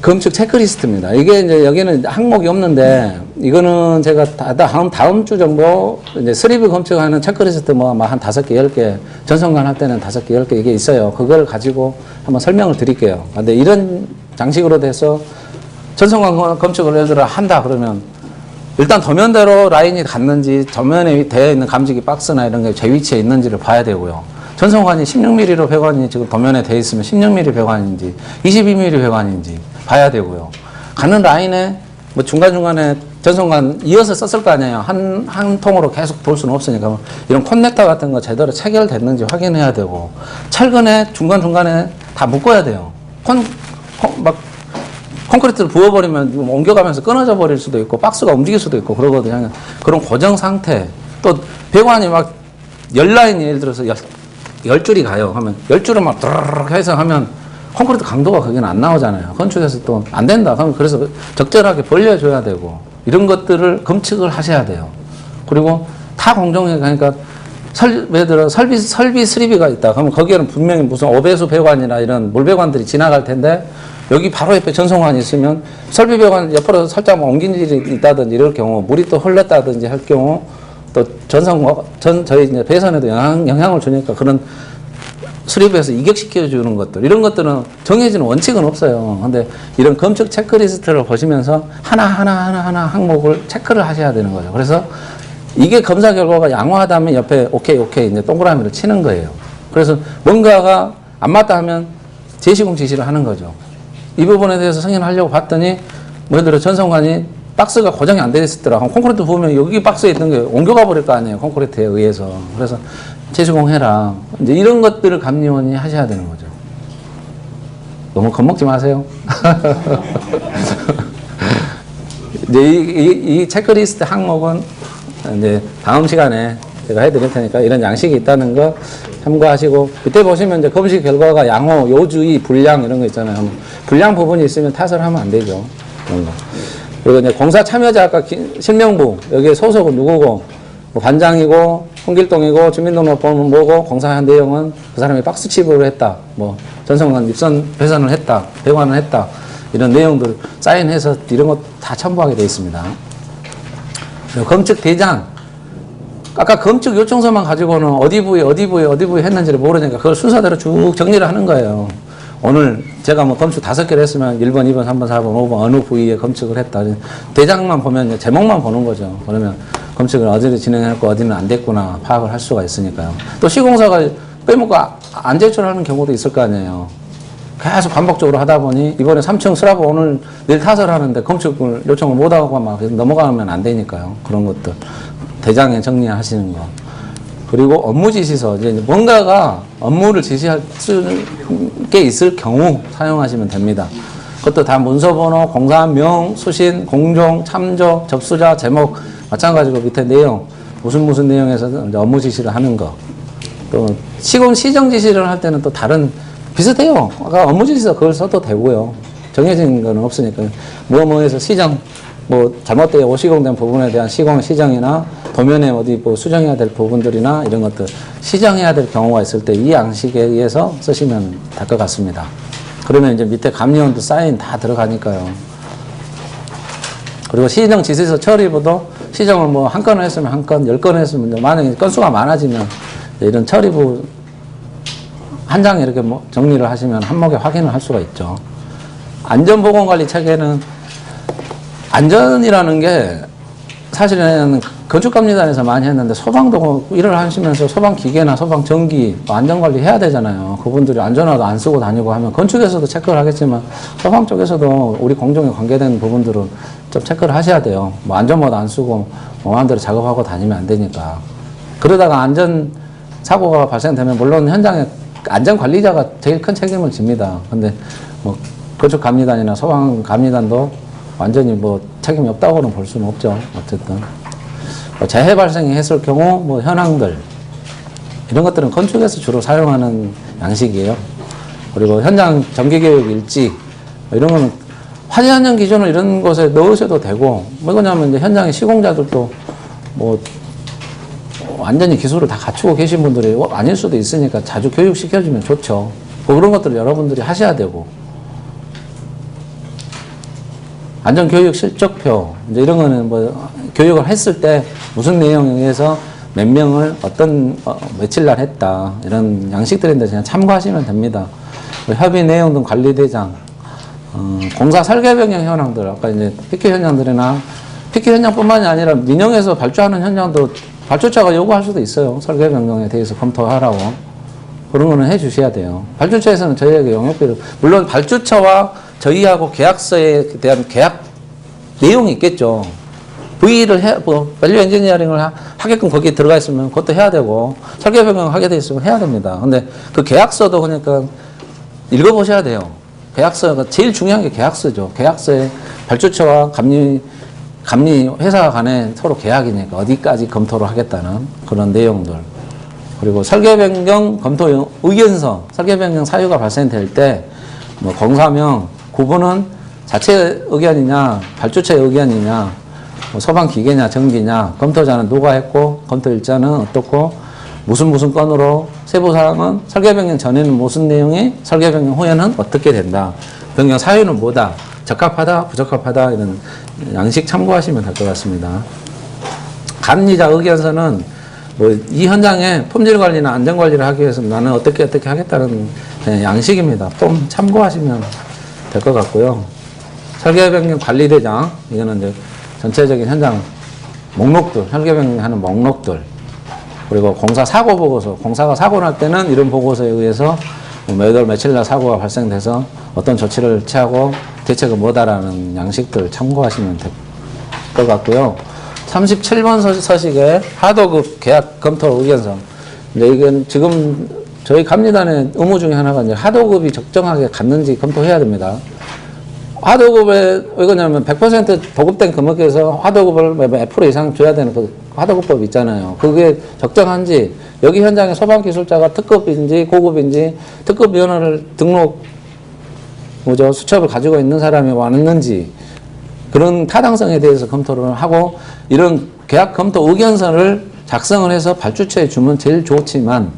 건축 체크리스트입니다. 이게 이제 여기는 항목이 없는데, 이거는 제가 다음 주 정도 이제 수리비 건축하는 체크리스트 뭐 한 5개, 10개, 전선관 할 때는 5개, 10개 이게 있어요. 그걸 가지고 한번 설명을 드릴게요. 근데 이런 장식으로 돼서 전선관 건축을 예를 들어 한다 그러면 일단 도면대로 라인이 갔는지 전면에 되어 있는 감지기 박스나 이런 게 제 위치에 있는지를 봐야 되고요. 전선관이 16mm로 배관이 지금 도면에 되어 있으면 16mm 배관인지 22mm 배관인지 봐야 되고요. 가는 라인에 뭐 중간중간에 전선관 이어서 썼을 거 아니에요. 한 통으로 계속 돌 수는 없으니까 이런 콘넥터 같은 거 제대로 체결됐는지 확인해야 되고 철근에 중간중간에 다 묶어야 돼요. 막 콘크리트를 부어버리면 옮겨가면서 끊어져 버릴 수도 있고 박스가 움직일 수도 있고 그러거든요. 그런 고정 상태. 또 배관이 막 10라인이 예를 들어서 10줄이 가요. 하면 10줄을 막 드르륵 해서 하면 콘크리트 강도가 거기는 안 나오잖아요. 건축에서 또 안 된다. 그래서 적절하게 벌려줘야 되고 이런 것들을 검측을 하셔야 돼요. 그리고 타 공정에 가니까 예를 들어 설비 수리비가 있다. 그러면 거기에는 분명히 무슨 오배수 배관이나 이런 물배관들이 지나갈 텐데 여기 바로 옆에 전선관이 있으면 설비 배관 옆으로 살짝 옮긴 일이 있다든지 이럴 경우 물이 또 흘렀다든지 할 경우 또 저희 이제 배선에도 영향을 주니까 그런 수리부에서 이격시켜 주는 것들 이런 것들은 정해지는 원칙은 없어요. 근데 이런 건축 체크리스트를 보시면서 하나 항목을 체크를 하셔야 되는 거죠. 그래서 이게 검사 결과가 양호하다면 옆에 오케이 이제 동그라미를 치는 거예요. 그래서 뭔가가 안 맞다 하면 재시공 지시를 하는 거죠. 이 부분에 대해서 승인하려고 봤더니 뭐 예를 들어 전선관이 박스가 고정이 안 돼 있었더라. 콘크리트 보면 여기 박스에 있던 게 옮겨가 버릴 거 아니에요. 콘크리트에 의해서. 그래서 재시공해라. 이제 이런 것들을 감리원이 하셔야 되는 거죠. 너무 겁먹지 마세요. 이제 이 체크리스트 항목은 이제 다음 시간에 제가 해드릴 테니까 이런 양식이 있다는 거 참고하시고 밑에 보시면 이제 검식 결과가 양호, 요주의, 불량 이런 거 있잖아요. 불량 부분이 있으면 탓을 하면 안 되죠. 그런 거. 그리고 이제 공사 참여자 아까 실명부 여기에 소속은 누구고 뭐 반장이고 홍길동이고 주민등록번호는 뭐고 공사한 내용은 그 사람이 박스칩으로 했다. 뭐 전선관 입선 배선을 했다. 배관을 했다. 이런 내용들 사인해서 이런 거 다 첨부하게 되어 있습니다. 검측 대장 아까 검측 요청서만 가지고는 어디 부위에 했는지를 모르니까 그걸 순서대로 쭉 정리를 하는 거예요. 오늘 제가 뭐 검측 5개를 했으면 1번, 2번, 3번, 4번, 5번 어느 부위에 검측을 했다. 대장만 보면 제목만 보는 거죠. 그러면 검측을 어디를 진행했고 어디는 안 됐구나 파악을 할 수가 있으니까요. 또 시공사가 빼먹고 안 제출하는 경우도 있을 거 아니에요. 계속 반복적으로 하다 보니 이번에 3층 슬라브 오늘 내일 타설 하는데 검측을 요청을 못하고 막 넘어가면 안 되니까요. 그런 것들 대장에 정리하시는 거. 그리고 업무 지시서 이제 뭔가가 업무를 지시할 게 있을 경우 사용하시면 됩니다. 그것도 다 문서번호, 공사명, 수신, 공종, 참조, 접수자, 제목 마찬가지로 밑에 내용 무슨 내용에서 이제 업무 지시를 하는 거. 또 시공 시정 지시를 할 때는 또 다른 비슷해요. 아까 업무 지시서 그걸 써도 되고요. 정해진 건 없으니까 뭐에서 시정 뭐 잘못되어 시공된 부분에 대한 시정이나 도면에 어디 뭐 수정해야 될 부분들이나 이런 것들 시정해야 될 경우가 있을 때 이 양식에 의해서 쓰시면 될 것 같습니다. 그러면 이제 밑에 감리원도 사인 다 들어가니까요. 그리고 시정 지시서 처리부도 시정을 뭐 한 건을 했으면 한 건, 10건을 했으면 만약에 건수가 많아지면 이런 처리부 한 장에 이렇게 뭐 정리를 하시면 한목에 확인을 할 수가 있죠. 안전보건관리 체계는 안전이라는 게 사실은 건축감리단에서 많이 했는데 소방도 일을 하시면서 소방기계나 소방전기 안전관리 해야 되잖아요. 그분들이 안전화도 안 쓰고 다니고 하면 건축에서도 체크를 하겠지만 소방 쪽에서도 우리 공정에 관계된 부분들은 좀 체크를 하셔야 돼요. 뭐 안전모드 안 쓰고 마음대로 작업하고 다니면 안 되니까. 그러다가 안전사고가 발생되면 물론 현장에 안전관리자가 제일 큰 책임을 집니다. 근데 뭐 건축감리단이나 소방감리단도 완전히 뭐 책임이 없다고는 볼 수는 없죠. 어쨌든 뭐 재해 발생이 했을 경우 뭐 현황들 이런 것들은 건축에서 주로 사용하는 양식이에요. 그리고 현장 정기교육 일지 이런 거는 화재 안전 기준을 이런 곳에 넣으셔도 되고 뭐 뭐냐면 이제 현장에 시공자들도 뭐 완전히 기술을 다 갖추고 계신 분들이 아닐 수도 있으니까 자주 교육시켜주면 좋죠. 뭐 그런 것들을 여러분들이 하셔야 되고 안전교육 실적표, 이제 이런 거는 뭐, 교육을 했을 때 무슨 내용에 의해서 몇 명을 어떤, 며칠 날 했다. 이런 양식들인데 그냥 참고하시면 됩니다. 협의 내용 등 관리대장, 공사 설계 변경 현황들, 아까 이제 PQ 현장들이나 PQ 현장뿐만이 아니라 민영에서 발주하는 현장도 발주처가 요구할 수도 있어요. 설계 변경에 대해서 검토하라고. 그런 거는 해 주셔야 돼요. 발주처에서는 저희에게 영역비를, 물론 발주처와 저희하고 계약서에 대한 계약 내용이 있겠죠. V를 밸류 엔지니어링을 하게끔 거기에 들어가 있으면 그것도 해야 되고, 설계 변경 하게 돼 있으면 해야 됩니다. 근데 그 계약서도 그러니까 읽어보셔야 돼요. 계약서가 제일 중요한 게 계약서죠. 계약서에 발주처와 감리 회사 간에 서로 계약이니까 어디까지 검토를 하겠다는 그런 내용들. 그리고 설계 변경 검토 의견서, 설계 변경 사유가 발생될 때, 뭐 공사명, 구분은 자체 의견이냐, 발주처의 의견이냐, 뭐 소방 기계냐, 전기냐, 검토자는 누가 했고, 검토 일자는 어떻고, 무슨 건으로, 세부사항은 설계 변경 전에는 무슨 내용이, 설계 변경 후에는 어떻게 된다. 변경 사유는 뭐다. 적합하다, 부적합하다, 이런 양식 참고하시면 될 것 같습니다. 감리자 의견서는 뭐 이 현장에 품질 관리나 안전 관리를 하기 위해서 나는 어떻게 하겠다는 양식입니다. 좀 참고하시면 될 것 같고요. 설계 변경 관리대장, 이거는 이제 전체적인 현장 목록들, 설계 변경하는 목록들, 그리고 공사 사고 보고서, 공사가 사고 날 때는 이런 보고서에 의해서 몇 월 며칠 날 사고가 발생돼서 어떤 조치를 취하고 대책은 뭐다라는 양식들 참고하시면 될 것 같고요. 37번 서식에 하도급 계약 검토 의견서. 이제 이건 지금 저희 감리단의 의무 중에 하나가 이제 하도급이 적정하게 갔는지 검토해야 됩니다. 하도급에 왜 그러냐면 100% 도급된 금액에서 하도급을 몇 프로 이상 줘야 되는 그 하도급법 있잖아요. 그게 적정한지, 여기 현장에 소방기술자가 특급인지 고급인지, 특급위원회를 등록 수첩을 가지고 있는 사람이 왔는지, 그런 타당성에 대해서 검토를 하고, 이런 계약 검토 의견서를 작성을 해서 발주처에 주면 제일 좋지만,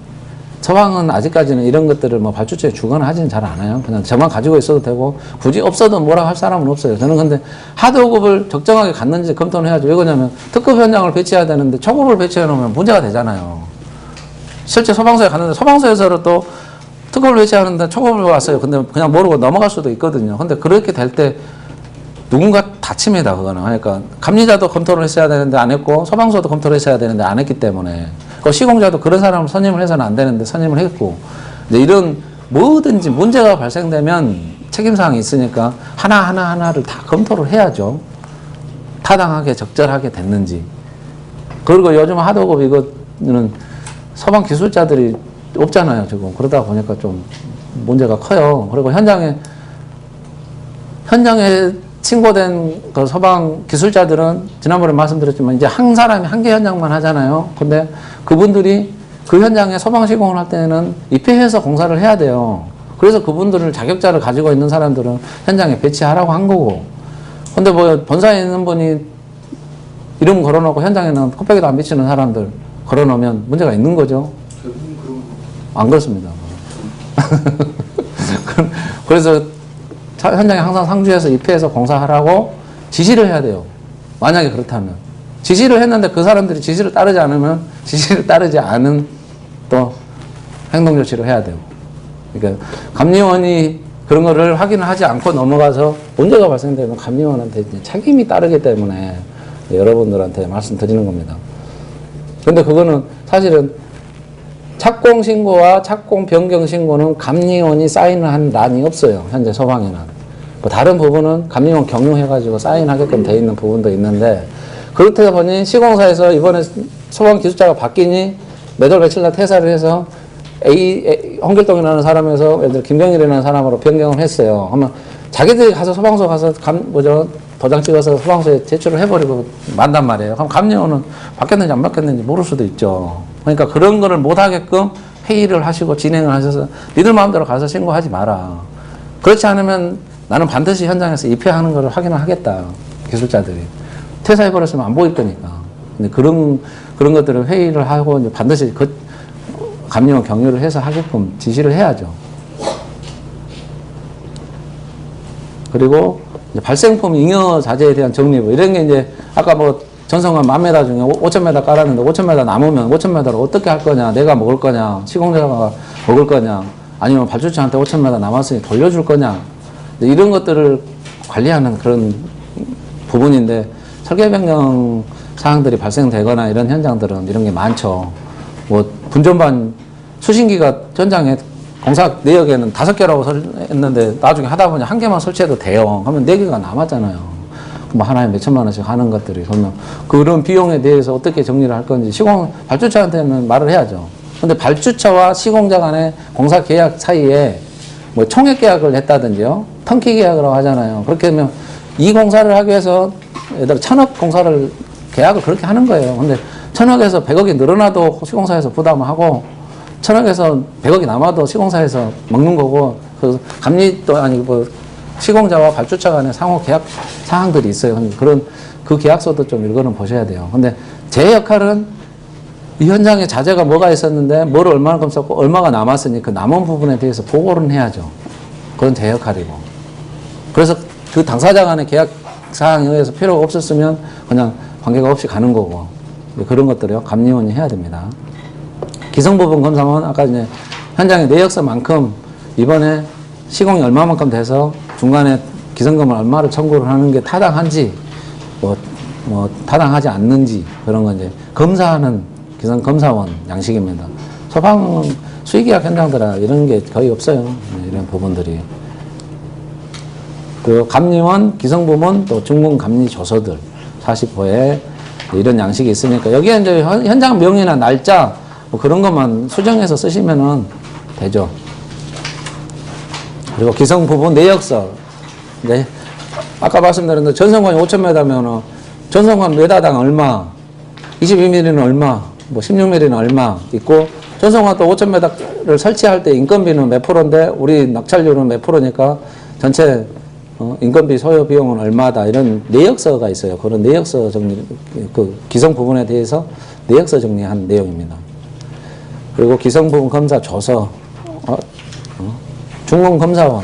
서방은 아직까지는 이런 것들을 뭐 발주처에 주거나 하지는 잘 않아요. 그냥 저만 가지고 있어도 되고, 굳이 없어도 뭐라고 할 사람은 없어요. 저는 근데 하도급을 적정하게 갔는지 검토는 해야죠. 왜 그러냐면 특급 현장을 배치해야 되는데 초급을 배치해 놓으면 문제가 되잖아요. 실제 소방서에 갔는데 소방서에서는 또 특급을 배치하는데 초급을 왔어요. 근데 그냥 모르고 넘어갈 수도 있거든요. 근데 그렇게 될 때 누군가 다칩니다, 그거는. 그러니까 감리자도 검토를 했어야 되는데 안 했고, 소방서도 검토를 했어야 되는데 안 했기 때문에, 그 시공자도 그런 사람을 선임을 해서는 안 되는데 선임을 했고, 이제 이런 뭐든지 문제가 발생되면 책임사항이 있으니까 하나를 다 검토를 해야죠. 타당하게 적절하게 됐는지. 그리고 요즘 하도급 이거는 소방 기술자들이 없잖아요, 지금. 그러다 보니까 좀 문제가 커요. 그리고 현장에 신고된 그 소방 기술자들은 지난번에 말씀드렸지만 이제 한 사람이 한 개 현장만 하잖아요. 근데 그분들이 그 현장에 소방 시공을 할 때는 입회해서 공사를 해야 돼요. 그래서 그분들을 자격자를 가지고 있는 사람들은 현장에 배치하라고 한 거고. 근데 뭐 본사에 있는 분이 이름 걸어놓고 현장에는 코빼기도 안 비치는 사람들 걸어놓으면 문제가 있는 거죠. 안 그렇습니다. 그래서 현장에 항상 상주해서 입회해서 공사하라고 지시를 해야 돼요. 만약에 그렇다면. 지시를 했는데 그 사람들이 지시를 따르지 않으면 지시를 따르지 않은 또 행동 조치를 해야 되고. 그러니까 감리원이 그런 거를 확인을 하지 않고 넘어가서 문제가 발생되면 감리원한테 책임이 따르기 때문에 여러분들한테 말씀드리는 겁니다. 근데 그거는 사실은 착공 신고와 착공 변경 신고는 감리원이 사인을 한 란이 없어요. 현재 소방에는. 뭐 다른 부분은 감리원 경유해가지고 사인하게끔 돼 있는 부분도 있는데, 그렇다 보니 시공사에서 이번에 소방 기술자가 바뀌니 몇 월 며칠 날 퇴사를 해서 홍길동이라는 사람에서 예를 들어 김경일이라는 사람으로 변경을 했어요. 하면 자기들이 가서 소방서 가서 도장 찍어서 소방서에 제출을 해버리고 만단 말이에요. 그럼 감리원은 바뀌었는지 안 바뀌었는지 모를 수도 있죠. 그러니까 그런 거를 못 하게끔 회의를 하시고 진행을 하셔서 니들 마음대로 가서 신고하지 마라. 그렇지 않으면 나는 반드시 현장에서 입회하는 거를 확인을 하겠다. 기술자들이. 퇴사해버렸으면 안 보일 거니까. 근데 그런 것들을 회의를 하고 이제 반드시 감리원 경유를 해서 하게끔 지시를 해야죠. 그리고 이제 발생품 잉여 자재에 대한 정리 뭐 이런 게 이제 아까 뭐 전성관 10,000m 중에 5,000m 깔았는데 5,000m 남으면 5,000m를 어떻게 할 거냐, 내가 먹을 거냐, 시공자가 먹을 거냐, 아니면 발주처한테 5,000m 남았으니 돌려줄 거냐, 이런 것들을 관리하는 그런 부분인데 설계 변경 사항들이 발생되거나 이런 현장들은 이런 게 많죠. 뭐 분전반 수신기가 현장에 공사 내역에는 5개라고 했는데 나중에 하다 보니 1개만 설치해도 돼요. 하면 4개가 남았잖아요. 뭐 하나에 몇천만 원씩 하는 것들이. 그러면 그런 비용에 대해서 어떻게 정리를 할 건지 발주처한테는 말을 해야죠. 근데 발주처와 시공자 간의 공사 계약 사이에 뭐 총액 계약을 했다든지요. 턴키 계약이라고 하잖아요. 그렇게 하면 이 공사를 하기 위해서 예를 들어 1,000억 공사를 계약을 그렇게 하는 거예요. 근데 1,000억에서 100억이 늘어나도 시공사에서 부담을 하고 1,000억에서 100억이 남아도 시공사에서 먹는 거고 그 감리도 아니고 시공자와 발주처 간의 상호 계약 사항들이 있어요. 그런 그 계약서도 좀 읽어는 보셔야 돼요. 근데 제 역할은 이 현장에 자재가 뭐가 있었는데 뭐를 얼마만큼 썼고 얼마가 남았으니 그 남은 부분에 대해서 보고를 해야죠. 그건 제 역할이고. 그래서 그 당사자 간의 계약 사항에 의해서 필요가 없었으면 그냥 관계가 없이 가는 거고. 그런 것들이요. 감리원이 해야 됩니다. 기성부분 검사는 아까 이제 현장의 내역서만큼 이번에 시공이 얼마만큼 돼서 중간에 기성금을 얼마를 청구를 하는 게 타당한지 뭐 타당하지 않는지 그런 건 이제 검사하는 기성검사원 양식입니다. 소방 수의계약 현장들은 이런 게 거의 없어요. 이런 부분들이. 그 감리원, 기성부문, 또 중문감리조서들 40호에 이런 양식이 있으니까 여기에 이제 현장 명의나 날짜 뭐 그런 것만 수정해서 쓰시면은 되죠. 그리고 기성부분 내역서. 네. 아까 말씀드린 대로 전성관이 5,000m면은 전성관 메다당 얼마, 22mm는 얼마, 뭐 16mm는 얼마 있고 전성관 또 5,000m를 설치할 때 인건비는 몇 프로인데 우리 낙찰료는 몇 프로니까 전체 인건비 소요 비용은 얼마다 이런 내역서가 있어요. 그런 내역서 정리, 그 기성 부분에 대해서 내역서 정리한 내용입니다. 그리고 기성 부분 검사 조서, 중공 검사원,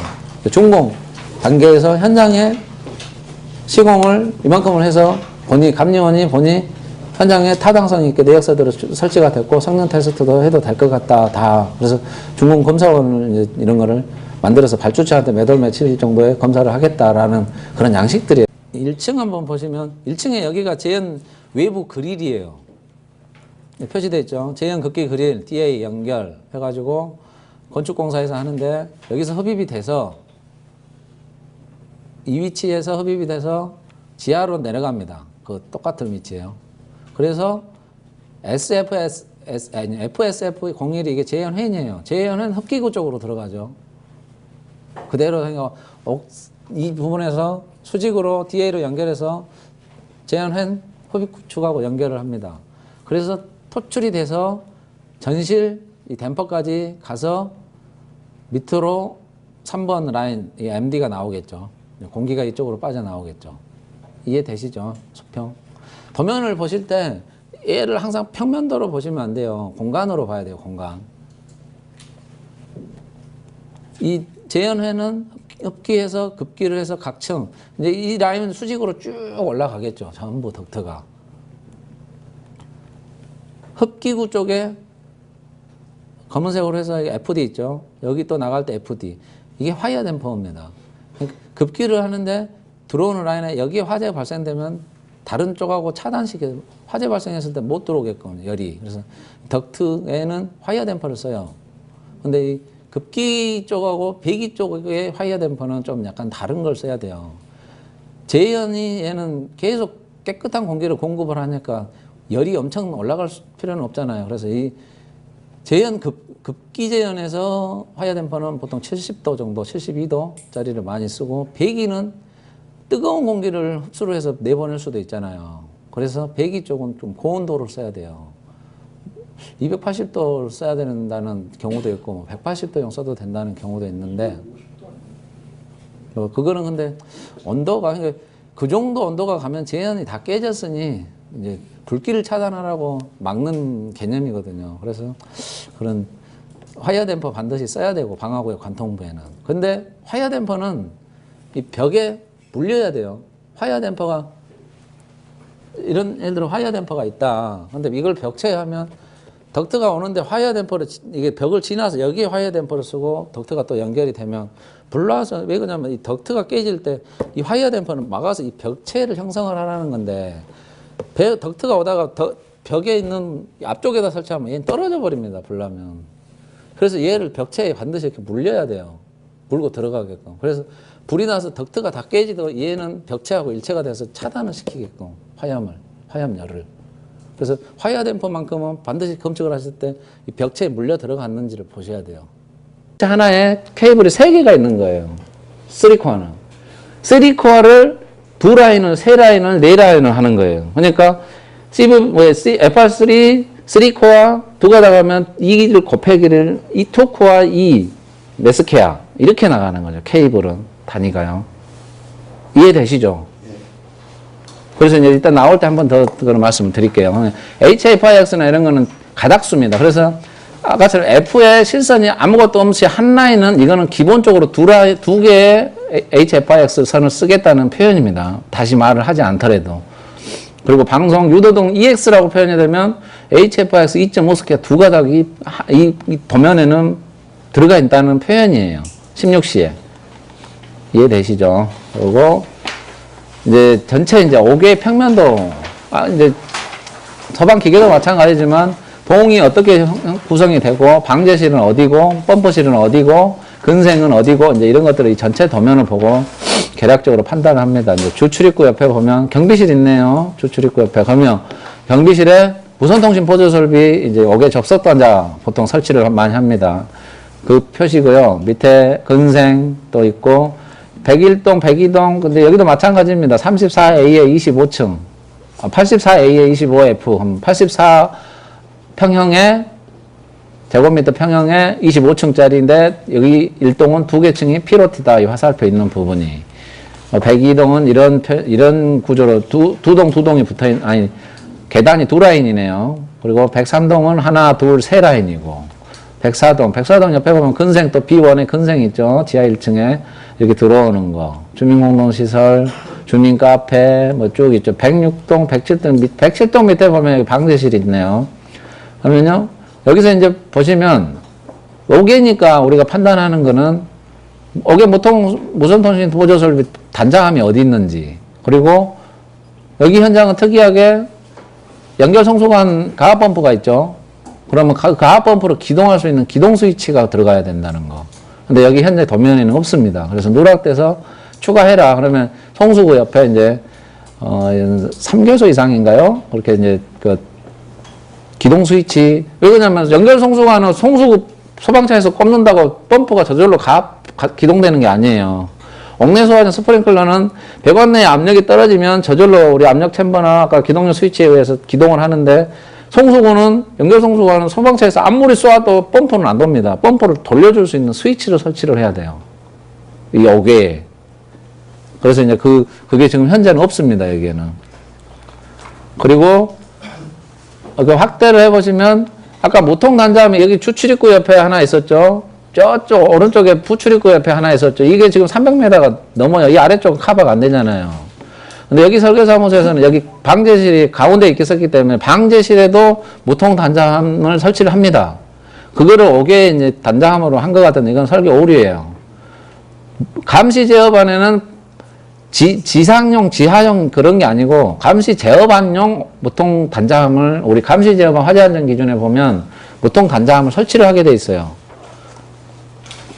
중공 단계에서 현장에 시공을 이만큼을 해서 감리원이 보니 현장에 타당성 있게 내역서대로 설치가 됐고 성능 테스트도 해도 될 것 같다. 다. 그래서 중공 검사원을 이런 거를 만들어서 발주처한테 몇 월 며칠 정도에 검사를 하겠다라는 그런 양식들이에요. 1층 한번 보시면 1층에 여기가 재현 외부 그릴이에요. 표시되어 있죠. 재현 급기 그릴, DA 연결 해가지고 건축공사에서 하는데 여기서 흡입이 돼서 이 위치에서 흡입이 돼서 지하로 내려갑니다. 그 똑같은 위치예요. 그래서 FSF01이 이게 재현회인이에요. 재현은 흡기구 쪽으로 들어가죠. 그대로 이 부분에서 수직으로 DA로 연결해서 재현회 흡입축하고 연결을 합니다. 그래서 토출이 돼서 전실 이 댐퍼까지 가서 밑으로 3번 라인 이 MD가 나오겠죠. 공기가 이쪽으로 빠져나오겠죠. 이해되시죠? 수평. 도면을 보실 때 얘를 항상 평면도로 보시면 안 돼요. 공간으로 봐야 돼요. 공간. 이 재현회는 흡기해서 급기를 해서 각층. 이제 이 라인은 수직으로 쭉 올라가겠죠. 전부 덕트가. 흡기구 쪽에 검은색으로 해서 FD 있죠. 여기 또 나갈 때 FD. 이게 화이어 댐퍼입니다. 급기를 하는데 들어오는 라인에 여기에 화재가 발생되면 다른 쪽하고 차단시켜 화재 발생했을 때 못 들어오게끔 열이. 그래서 덕트에는 화이어 댐퍼를 써요. 근데 이 급기 쪽하고 배기 쪽의 화이어 댐퍼는 좀 약간 다른 걸 써야 돼요. 재현이 얘는 계속 깨끗한 공기를 공급을 하니까 열이 엄청 올라갈 필요는 없잖아요. 그래서 이 재현 급기 재현에서 화이어 댐퍼는 보통 70도 정도, 72도짜리를 많이 쓰고 배기는 뜨거운 공기를 흡수를 해서 내보낼 수도 있잖아요. 그래서 배기 쪽은 좀 고온도를 써야 돼요. 280도를 써야 된다는 경우도 있고 180도용 써도 된다는 경우도 있는데 그거는 근데 온도가 그 정도 온도가 가면 재현이 다 깨졌으니 이제 불길을 차단하라고 막는 개념이거든요. 그래서 그런 화이어 댐퍼 반드시 써야 되고 방화구의 관통부에는. 근데 화이어 댐퍼는 이 벽에 물려야 돼요. 화이어 댐퍼가 이런 예를 들어 화이어 댐퍼가 있다. 근데 이걸 벽체하면 덕트가 오는데 화이어 댐퍼를 이게 벽을 지나서 여기에 화이어 댐퍼를 쓰고 덕트가 또 연결이 되면 불나서 왜 그러냐면 이 덕트가 깨질 때 이 화이어 댐퍼는 막아서 이 벽체를 형성을 하라는 건데 덕트가 오다가 벽에 있는 앞쪽에다 설치하면 얘는 떨어져 버립니다. 불나면. 그래서 얘를 벽체에 반드시 이렇게 물려야 돼요. 물고 들어가게끔. 그래서 불이 나서 덕트가 다 깨지도록 얘는 벽체하고 일체가 돼서 차단을 시키게끔 화염열을. 그래서 화이어 댐퍼만큼은 반드시 검측을 하실 때 이 벽체에 물려 들어갔는지를 보셔야 돼요. 하나에 케이블이 3개가 있는 거예요. 3코어는. 3코어를 2라인을, 3라인을, 4라인을 하는 거예요. 그러니까 FR3, 3코어, 2가 나가면 2를 곱하기를 2코어 2 메스케아 이렇게 나가는 거죠. 케이블은 단위가요. 이해되시죠? 그래서 이제 일단 나올 때 한 번 더 그런 말씀을 드릴게요. HFIX나 이런 거는 가닥수입니다. 그래서 아까처럼 F의 실선이 아무것도 없이 한 라인은 이거는 기본적으로 두 개의 HFIX 선을 쓰겠다는 표현입니다. 다시 말을 하지 않더라도. 그리고 방송 유도등 EX라고 표현이 되면 HFIX 2.5스퀘어 두 가닥이 이 도면에는 들어가 있다는 표현이에요. 16시에. 이해되시죠? 그리고 이제 전체 이제 5개의 평면도 이제 서방 기계도 마찬가지지만 봉이 어떻게 구성이 되고 방제실은 어디고 펌프실은 어디고 근생은 어디고 이제 이런 것들을 이 전체 도면을 보고 계략적으로 판단을 합니다. 이제 주출입구 옆에 보면 경비실 있네요. 주출입구 옆에 가면 경비실에 무선통신 보조 설비 이제 5개 접속 단자 보통 설치를 많이 합니다. 그 표시고요. 밑에 근생 또 있고 101동, 102동 근데 여기도 마찬가지입니다. 34A에 25층 84A에 25F 84 평형에 제곱미터 평형에 25층짜리인데 여기 1동은 2개 층이 피로티다 이 화살표 있는 부분이 102동은 이런 구조로 두 동이 붙어있는 아니 계단이 2라인이네요. 그리고 103동은 하나 둘 3라인이고 104동 옆에 보면 근생 또 B1에 근생 있죠. 지하 1층에 이렇게 들어오는 거 주민공동시설 주민카페 뭐 쭉 있죠. 106동 107동 밑에 보면 여기 방제실이 있네요. 그러면요, 여기서 이제 보시면, 5개니까 우리가 판단하는 거는, 5개 무선통신 보조설비 단장함이 어디 있는지, 그리고 여기 현장은 특이하게 연결 성소관 가압펌프가 있죠. 그러면 가압펌프를 기동할 수 있는 기동 스위치가 들어가야 된다는 거. 근데 여기 현재 도면에는 없습니다. 그래서 누락돼서 추가해라. 그러면 성수구 옆에 이제, 3개소 이상인가요? 그렇게 이제, 기동 스위치. 왜 그러냐면 연결 송수관은 송수구 소방차에서 꼽는다고 펌프가 저절로 기동되는 게 아니에요. 옥내소화전 스프링클러는 배관 내에 압력이 떨어지면 저절로 우리 압력 챔버나 아까 기동용 스위치에 의해서 기동을 하는데 송수구는 연결 송수관은 소방차에서 아무리 쏘아도 펌프는 안 돕니다. 펌프를 돌려줄 수 있는 스위치를 설치를 해야 돼요. 이 5개에. 그래서 이제 그게 지금 현재는 없습니다. 여기에는. 그리고 그 확대를 해보시면 아까 모통 단자함이 여기 주출입구 옆에 하나 있었죠. 저쪽 오른쪽에 부출입구 옆에 하나 있었죠. 이게 지금 300m가 넘어요. 이 아래쪽은 커버가 안 되잖아요. 근데 여기 설계사무소에서는 여기 방제실이 가운데 있었기 때문에 방제실에도 모통 단자함을 설치를 합니다. 그거를 5개 이제 단자함으로 한 것 같은데 이건 설계 오류예요. 감시 제어반에는 지상용, 지하용 그런 게 아니고 감시 제어반용 무통 단자함을 우리 감시 제어반 화재 안전 기준에 보면 무통 단자함을 설치를 하게 돼 있어요.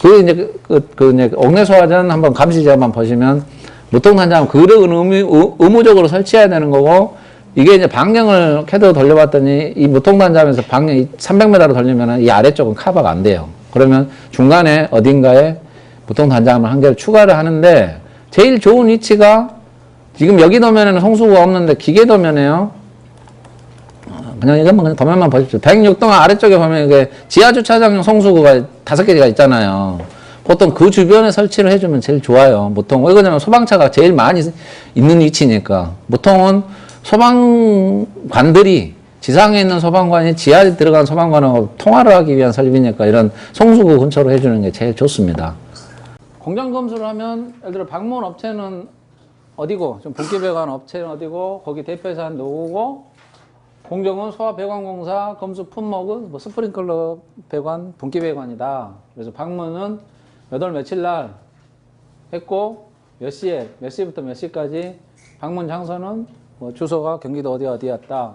그 이제 이제 옥내소화전 한번 감시 제어반 보시면 무통 단자함 그런 의무적으로 설치해야 되는 거고 이게 이제 방향을 캐드 돌려봤더니 이 무통 단자함에서 방향 300m로 돌리면 이 아래쪽은 커버가 안 돼요. 그러면 중간에 어딘가에 무통 단자함을 한 개를 추가를 하는데 제일 좋은 위치가 지금 여기 도면에는 송수구가 없는데 기계 도면에요. 그냥 이것만 그냥 도면만 보십시오. 106동 아래쪽에 보면 이게 지하주차장용 송수구가 5개가 있잖아요. 보통 그 주변에 설치를 해주면 제일 좋아요. 보통 왜 그러냐면 소방차가 제일 많이 있는 위치니까. 보통은 소방관들이 지상에 있는 소방관이 지하에 들어간 소방관하고 통화를 하기 위한 설비니까 이런 송수구 근처로 해주는 게 제일 좋습니다. 공장 검수를 하면 예를 들어 방문 업체는 어디고, 좀 분기배관 업체는 어디고, 거기 대표이사 누구고, 공정은 소화배관공사, 검수 품목은 뭐 스프링클러 배관, 분기배관이다. 그래서 방문은 몇 월 며칠 날 했고, 몇 시에, 몇 시부터 몇 시까지, 방문 장소는 뭐 주소가 경기도 어디였다.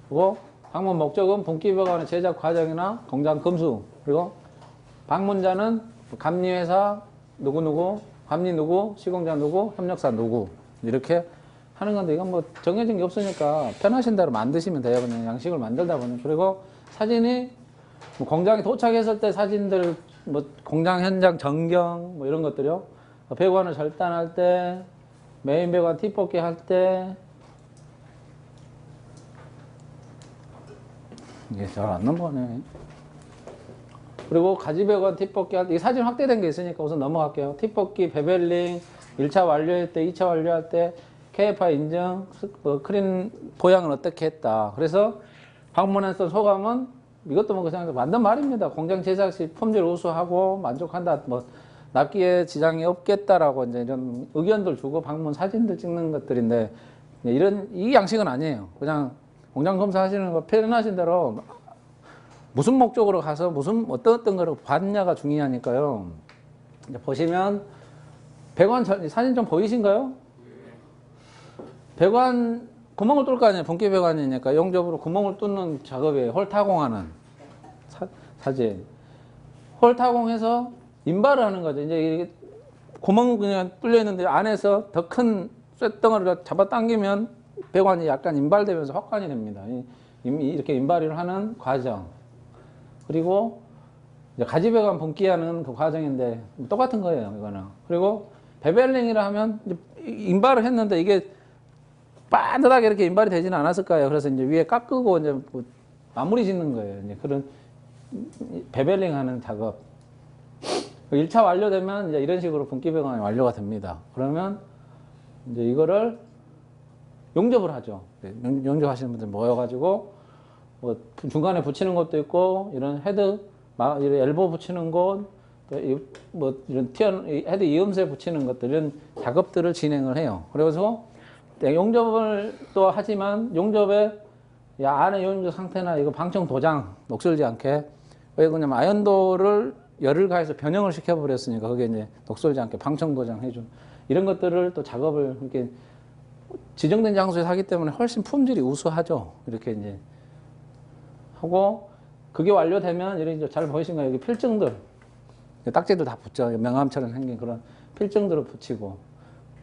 그리고 방문 목적은 분기배관의 제작 과정이나 공장 검수, 그리고 방문자는 감리회사 누구누구, 감리 누구, 시공자 누구, 협력사 누구, 이렇게 하는 건데, 이건 뭐 정해진 게 없으니까 편하신 대로 만드시면 돼요. 그냥 양식을 만들다 보니. 그리고 사진이 뭐 공장에 도착했을 때 사진들, 뭐 공장 현장 전경, 뭐 이런 것들이요. 배관을 절단할 때, 메인 배관 티 뽑기 할 때, 이게 잘 안 넘어가네. 그리고 가지배관 티 뽑기 할 때, 이 사진 확대된 게 있으니까 우선 넘어갈게요. 티 뽑기, 베벨링, 1차 완료할 때, 2차 완료할 때, KFI 인증, 크린 보양은 어떻게 했다. 그래서 방문했던 소감은 이것도 뭐 그냥 만든 말입니다. 공장 제작 시 품질 우수하고 만족한다. 뭐 납기에 지장이 없겠다라고 이제 이런 의견들 주고 방문 사진들 찍는 것들인데, 이런 이 양식은 아니에요. 그냥 공장 검사하시는 거 표현하신 대로 무슨 목적으로 가서 무슨 어떤 거를 봤냐가 중요하니까요. 이제 보시면 배관 사진 좀 보이신가요? 배관 구멍을 뚫을 거 아니에요. 분기 배관이니까 용접으로 구멍을 뚫는 작업이에요. 홀 타공하는 사진. 홀 타공해서 인발을 하는 거죠. 이제 이게 구멍 그냥 뚫려 있는데 안에서 더 큰 쇳덩어리를 잡아 당기면 배관이 약간 인발되면서 확관이 됩니다. 이렇게 인발을 하는 과정. 그리고 이제 가지배관 분기하는 그 과정인데 똑같은 거예요. 이거는. 그리고 베벨링이라 하면 이제 인발을 했는데 이게 반듯하게 이렇게 인발이 되지는 않았을 거예요. 그래서 이제 위에 깎고 이제 뭐 마무리 짓는 거예요. 이제 그런 베벨링 하는 작업. 1차 완료되면 이제 이런 식으로 분기 배관이 완료가 됩니다. 그러면 이제 이거를 용접을 하죠. 용접하시는 분들 모여가지고 뭐 중간에 붙이는 것도 있고, 이런 헤드, 이런 엘보 붙이는 것, 뭐 이런 헤드 이음새 붙이는 것들, 이런 작업들을 진행을 해요. 그래서 용접을 또 하지만 용접에 안에 용접 상태나 이거 방청 도장 녹슬지 않게, 왜 그러냐면 아연도를 열을 가해서 변형을 시켜버렸으니까 그게 이제 녹슬지 않게 방청 도장 해준 이런 것들을 또 작업을 이렇게 지정된 장소에서 하기 때문에 훨씬 품질이 우수하죠. 이렇게 이제 하고, 그게 완료되면 이렇게 잘 보이신가요? 여기 필증들, 딱지도 다 붙죠. 명함처럼 생긴 그런 필증들을 붙이고,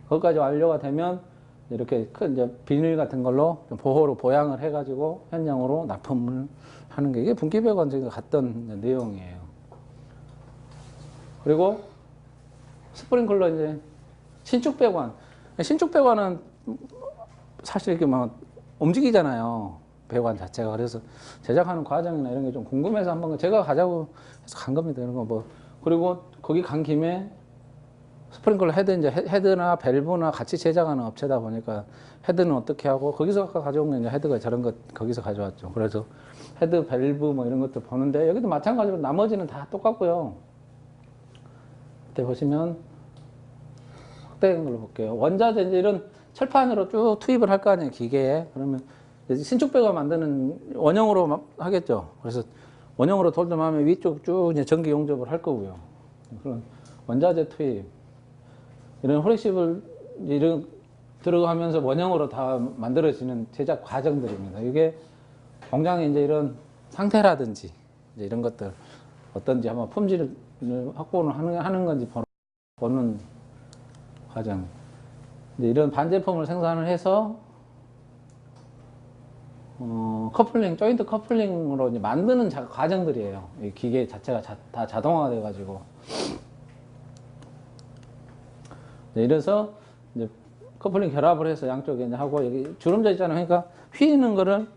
거기까지 완료가 되면 이렇게 큰 이제 비닐 같은 걸로 보호로 보양을 해가지고 현장으로 납품을 하는 게, 이게 분기배관 저희가 갔던 내용이에요. 그리고 스프링클러 이제 신축배관. 신축배관은 사실 이렇게 막 움직이잖아요. 배관 자체가. 그래서 제작하는 과정이나 이런 게 좀 궁금해서 한번 제가 가자고 해서 간 겁니다. 이런 거 뭐. 그리고 거기 간 김에 스프링클러 헤드, 이제 헤드나 밸브나 같이 제작하는 업체다 보니까 헤드는 어떻게 하고, 거기서 아까 가져온 게 이제 헤드가 저런 것 거기서 가져왔죠. 그래서 헤드, 밸브 뭐 이런 것도 보는데, 여기도 마찬가지로 나머지는 다 똑같고요. 이때 보시면 확대된 걸로 볼게요. 원자재 이제 이런 철판으로 쭉 투입을 할 거 아니에요, 기계에. 그러면 신축배관 만드는 원형으로 하겠죠. 그래서 원형으로 돌점하면 위쪽 쭉 이제 전기 용접을 할 거고요. 그런 원자재 투입, 이런 호렉십을 이런 들어가면서 원형으로 다 만들어지는 제작 과정들입니다. 이게 공장에 이제 이런 상태라든지 이제 이런 것들 어떤지 한번 품질을 확보를 하는 건지 보는 과정. 이런 반제품을 생산을 해서 커플링, 조인트 커플링으로 이제 만드는 과정들이에요. 이 기계 자체가 다 자동화가 돼가지고. 이래서 이제 커플링 결합을 해서 양쪽에 이제 하고, 여기 주름자 있잖아요. 그러니까 휘는 거를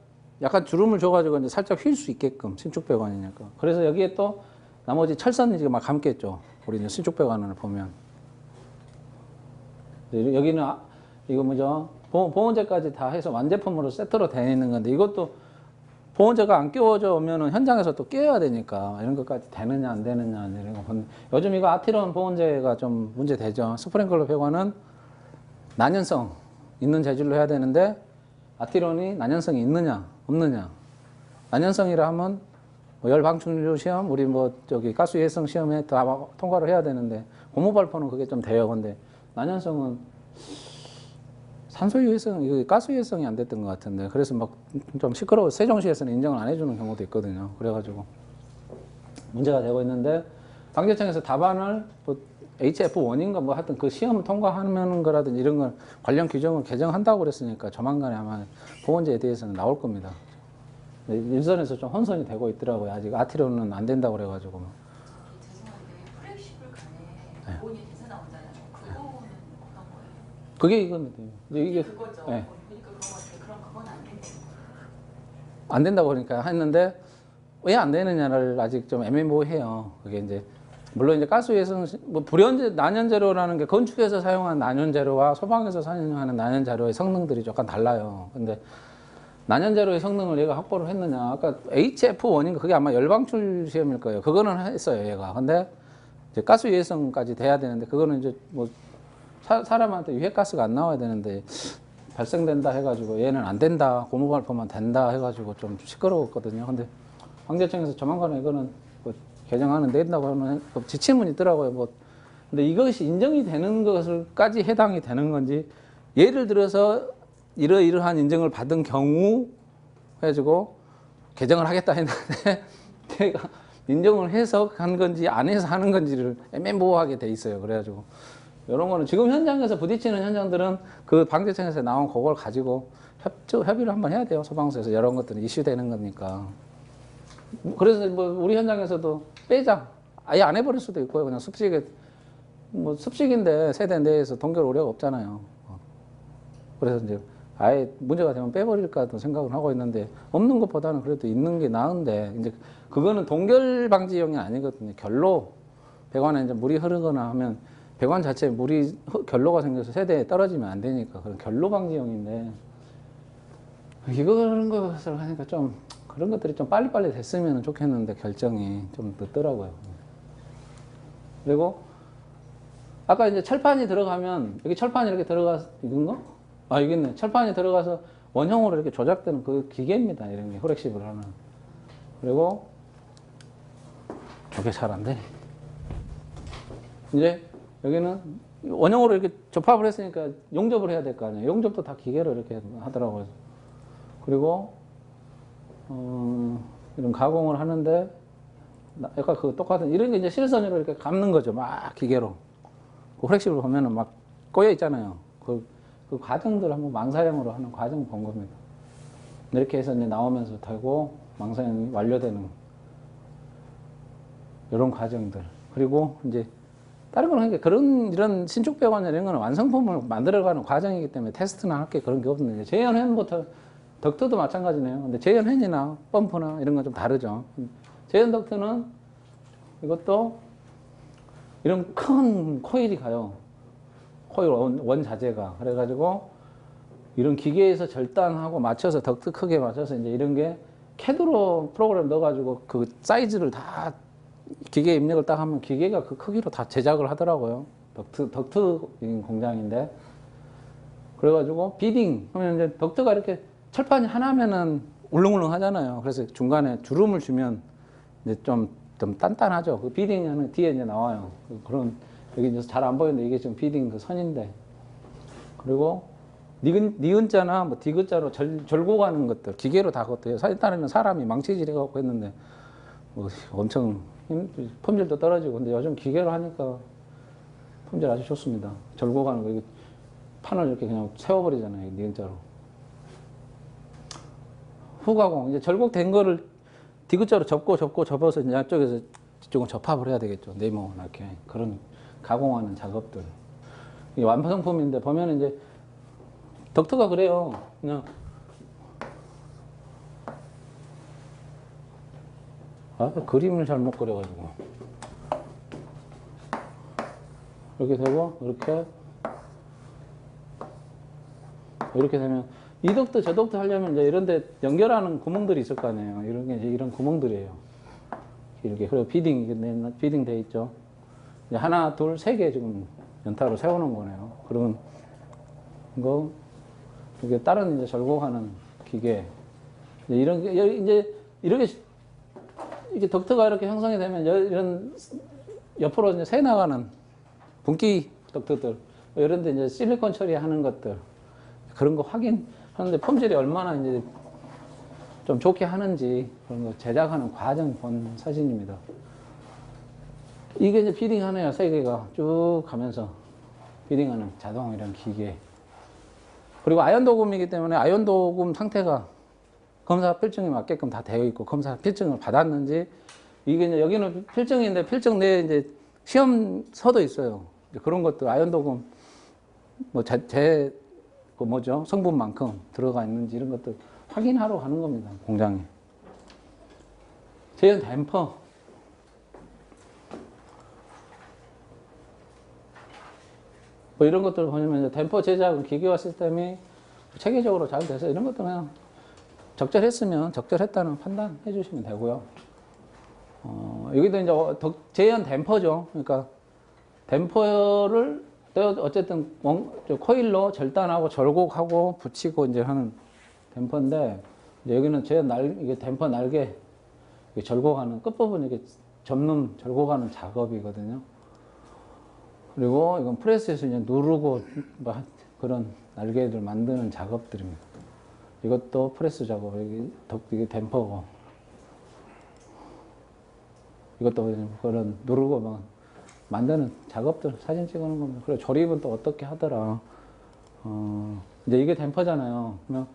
약간 주름을 줘가지고 이제 살짝 휠 수 있게끔, 신축배관이니까. 그래서 여기에 또 나머지 철선이 지금 막 감겠죠. 우리 이제 신축배관을 보면. 여기는 이거 뭐죠? 보온재까지 다 해서 완제품으로 세트로 되어 있는 건데, 이것도 보온재가 안 끼워져 오면은 현장에서 또 끼워야 되니까 이런 것까지 되느냐 안 되느냐 이런 거 보는데, 요즘 이거 아티론 보온재가 좀 문제 되죠. 스프링클러 배관은 난연성 있는 재질로 해야 되는데 아티론이 난연성이 있느냐 없느냐. 난연성이라 하면 뭐 열방충류 시험 우리 뭐 저기 가스 유해성 시험에 다 통과를 해야 되는데 고무 발포는 그게 좀 돼요. 근데 난연성은 산소 유해성, 가스 유해성이 안 됐던 것 같은데 그래서 막 좀 시끄러워. 세종시에서는 인정을 안 해주는 경우도 있거든요. 그래가지고 문제가 되고 있는데 방재청에서 답안을 뭐 HF1인가 뭐 하여튼 그 시험을 통과하는 거라든지 이런 걸 관련 규정을 개정한다고 그랬으니까 조만간에 아마 그 문제에 대해서는 나올 겁니다. 일선에서 좀 혼선이 되고 있더라고요. 아직 아티론은 안 된다고 그래가지고. 죄송한데 플렉시블 간에 본이 대사 나오잖아요. 그거는 어떤 거예요? 그게 이건데 이게 그거죠. 네. 보니까 그런 것 같아요. 그럼 그건 안 된대요. 안 된다고 그러니까 했는데 왜 안 되느냐를 아직 좀 애매모호해요. 그게 이제 물론 이제 가스유해성 뭐 불연제 난연재료라는 게 건축에서 사용한 난연재료와 소방에서 사용하는 난연재료의 성능들이 조금 달라요. 근데 난연재료의 성능을 얘가 확보를 했느냐. 아까 HF1인가 그게 아마 열방출 시험일 거예요. 그거는 했어요, 얘가. 근데 이제 가스 유해성까지 돼야 되는데 그거는 이제 뭐 사람한테 유해가스가 안 나와야 되는데 발생된다 해가지고 얘는 안 된다. 고무 발포만 된다 해가지고 좀 시끄러웠거든요. 근데 방재청에서 조만간에 이거는 뭐 개정하는 된다고 하는 지침은 있더라고요. 뭐 근데 이것이 인정이 되는 것을까지 해당이 되는 건지 예를 들어서 이러이러한 인정을 받은 경우 해가지고 개정을 하겠다 했는데 제가 인정을 해서 한 건지 안 해서 하는 건지를 애매모호하게 돼 있어요. 그래가지고 이런 거는 지금 현장에서 부딪히는 현장들은 그 방재청에서 나온 그걸 가지고 협의를 한번 해야 돼요. 소방서에서 이런 것들은 이슈되는 거니까. 그래서 뭐 우리 현장에서도 빼자. 아예 안 해버릴 수도 있고요. 그냥 습식에 뭐 습식인데 세대 내에서 동결 우려가 없잖아요. 그래서 이제 아예 문제가 되면 빼버릴까도 생각을 하고 있는데 없는 것보다는 그래도 있는 게 나은데 이제 그거는 동결 방지용이 아니거든요. 결로 배관에 이제 물이 흐르거나 하면 배관 자체에 물이 결로가 생겨서 세대에 떨어지면 안 되니까 그런 결로 방지용인데 그런 것을 하니까 좀 그런 것들이 좀 빨리빨리 됐으면 좋겠는데 결정이 좀 늦더라고요. 그리고 아까 이제 철판이 들어가면 여기 철판이 이렇게 들어가 이건가? 아 여기 있네. 철판이 들어가서 원형으로 이렇게 조작되는 그 기계입니다. 이런 게 후렉시블 하는. 그리고 이게 잘 안 되네. 이제 여기는 원형으로 이렇게 접합을 했으니까 용접을 해야 될 거 아니에요. 용접도 다 기계로 이렇게 하더라고요. 그리고 이런 가공을 하는데 약간 그 똑같은 이런 게 이제 실선으로 이렇게 감는 거죠. 막 기계로. 그 후렉시블 보면은 막 꼬여 있잖아요. 그 과정들 한번 망사형으로 하는 과정 본 겁니다. 이렇게 해서 이제 나오면서 되고 망사형이 완료되는 이런 과정들. 그리고 이제 다른 거는 그런 이런 신축 배관 이런 거는 완성품을 만들어가는 과정이기 때문에 테스트나 할 게 그런 게 없는데 제연현부터 덕트도 마찬가지네요. 근데 제연현이나 펌프나 이런 건 좀 다르죠. 제연 덕트는 이것도 이런 큰 코일이 가요. 코일 원자재가. 그래가지고 이런 기계에서 절단하고 맞춰서 덕트 크게 맞춰서 이제 이런 게 캐드로 프로그램 넣어가지고 그 사이즈를 다 기계에 입력을 딱 하면 기계가 그 크기로 다 제작을 하더라고요. 덕트 공장인데. 그래가지고 비딩 하면 이제 덕트가 이렇게 철판이 하나면은 울렁울렁 하잖아요. 그래서 중간에 주름을 주면 이제 좀 단단하죠. 그 비딩 하는 뒤에 이제 나와요. 그런, 여기 이제 잘 안 보이는데 이게 지금 비딩 그 선인데. 그리고 니은자나 뭐 디귿자로 절고 가는 것들, 기계로 다 그것도 사진 따르면 사람이 망치질해갖고 했는데, 뭐 엄청 품질도 떨어지고, 근데 요즘 기계로 하니까 품질 아주 좋습니다. 절고 가는 거, 판을 이렇게 그냥 세워버리잖아요. 니은자로. 후가공, 이제 절곡된 거를 디귿자로 접어서 이제 이쪽에서 이쪽은 접합을 해야 되겠죠. 네모, 이렇게. 그런 가공하는 작업들. 이게 완성품인데, 보면 이제 덕트가 그래요. 그냥. 그림을 잘못 그려가지고. 이렇게 되고, 이렇게 되면, 이 덕트, 저 덕트 하려면 이제 이런 데 연결하는 구멍들이 있을 거 아니에요. 이런 게 이제 이런 구멍들이에요. 이렇게. 그리고 비딩 돼 있죠. 이제 하나, 둘, 세 개 지금 연타로 세우는 거네요. 그러면 거, 이게 다른 이제 절곡하는 기계. 이제 이런 게, 이제 이렇게, 이게 덕트가 이렇게 형성이 되면 이런 옆으로 이제 새 나가는 분기 덕트들, 이런 데 이제 실리콘 처리하는 것들, 그런 거 확인하는데 펌질이 얼마나 이제 좀 좋게 하는지 그런 거 제작하는 과정 본 사진입니다. 이게 이제 비딩하네요. 세 개가 쭉 가면서 비딩하는 자동이란 기계. 그리고 아연 도금이기 때문에 아연 도금 상태가 검사 필증에 맞게끔 다 되어 있고 검사 필증을 받았는지 이게 이제 여기는 필증인데 필증 내에 이제 시험서도 있어요. 그런 것도 아연 도금 그 뭐죠? 성분만큼 들어가 있는지 이런 것들 확인하러 가는 겁니다. 공장에. 제연 댐퍼. 뭐 이런 것들 보시면 댐퍼 제작은 기계와 시스템이 체계적으로 잘 돼서 이런 것도 그냥 적절했으면 적절했다는 판단해 주시면 되고요. 여기도 이제 제연 댐퍼죠. 그러니까 댐퍼를 어쨌든 코일로 절단하고 절곡하고 붙이고 이제 하는 댐퍼인데 이제 여기는 이게 댐퍼 날개 절곡하는 끝부분 이렇게 접는 절곡하는 작업이거든요. 그리고 이건 프레스에서 이제 누르고 뭐 그런 날개들 만드는 작업들입니다. 이것도 프레스 작업, 이게 댐퍼고. 이것도 그런 누르고 막 만드는 작업들 사진 찍어놓은 겁니다. 그리고 조립은 또 어떻게 하더라. 이제 이게 댐퍼잖아요. 그러면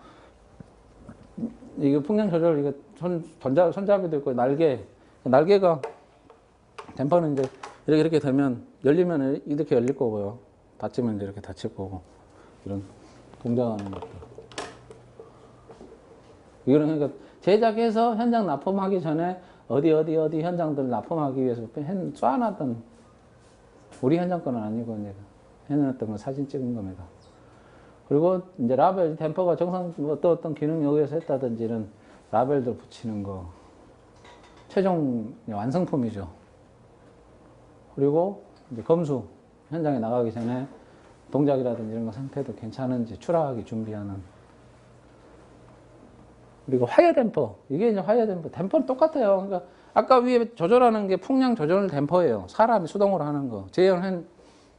이게 풍량 조절, 이게 손잡이도 있고 날개가 댐퍼는 이제 이렇게 되면 열리면 이렇게 열릴 거고요. 닫히면 이제 이렇게 닫힐 거고. 이런 동작하는 것들. 이거는 그러니까 제작해서 현장 납품하기 전에 어디 현장들 납품하기 위해서 쏴놨던 우리 현장 거는 아니고 이제 해놨던 거 사진 찍은 겁니다. 그리고 이제 라벨 댐퍼가 정상 어떤 기능 여기에서 했다든지 이런 라벨들 붙이는 거 최종 완성품이죠. 그리고 이제 검수 현장에 나가기 전에 동작이라든지 이런 거 상태도 괜찮은지 추락하기 준비하는. 그리고 화이어 댐퍼. 이게 이제 화이어 댐퍼. 댐퍼는 똑같아요. 그러니까 아까 위에 조절하는 게 풍량 조절 댐퍼예요. 사람이 수동으로 하는 거. 제연현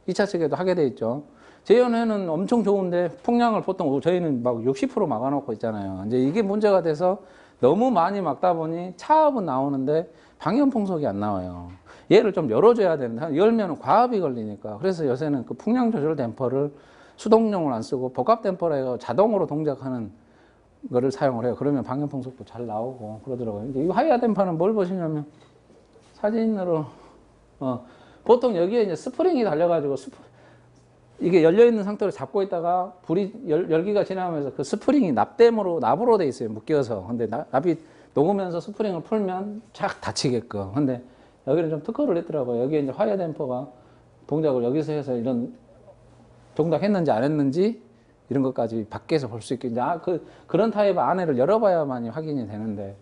2차 측에도 하게 돼 있죠. 제연현은 엄청 좋은데 풍량을 보통 저희는 막 60% 막아놓고 있잖아요. 이제 이게 문제가 돼서 너무 많이 막다 보니 차압은 나오는데 방연 풍속이 안 나와요. 얘를 좀 열어줘야 되는데 열면 과압이 걸리니까. 그래서 요새는 그 풍량 조절 댐퍼를 수동용을 안 쓰고 복합 댐퍼라 해서 자동으로 동작하는 거를 사용을 해요. 그러면 방연 풍속도 잘 나오고 그러더라고요. 이제 이 화이어 댐퍼는 뭘 보시냐면 사진으로 보통 여기에 이제 스프링이 달려가지고 이게 열려 있는 상태로 잡고 있다가 불이 열기가 지나가면서 그 스프링이 납으로 돼 있어요. 묶여서. 근데 납이 녹으면서 스프링을 풀면 쫙 닫히게끔. 근데 여기는 좀 특허를 했더라고요. 여기에 이제 화이어 댐퍼가 동작을 여기서 해서 이런 동작했는지 안 했는지 이런 것까지 밖에서 볼 수 있게 이제 그런 타입 안에를 열어봐야만이 확인이 되는데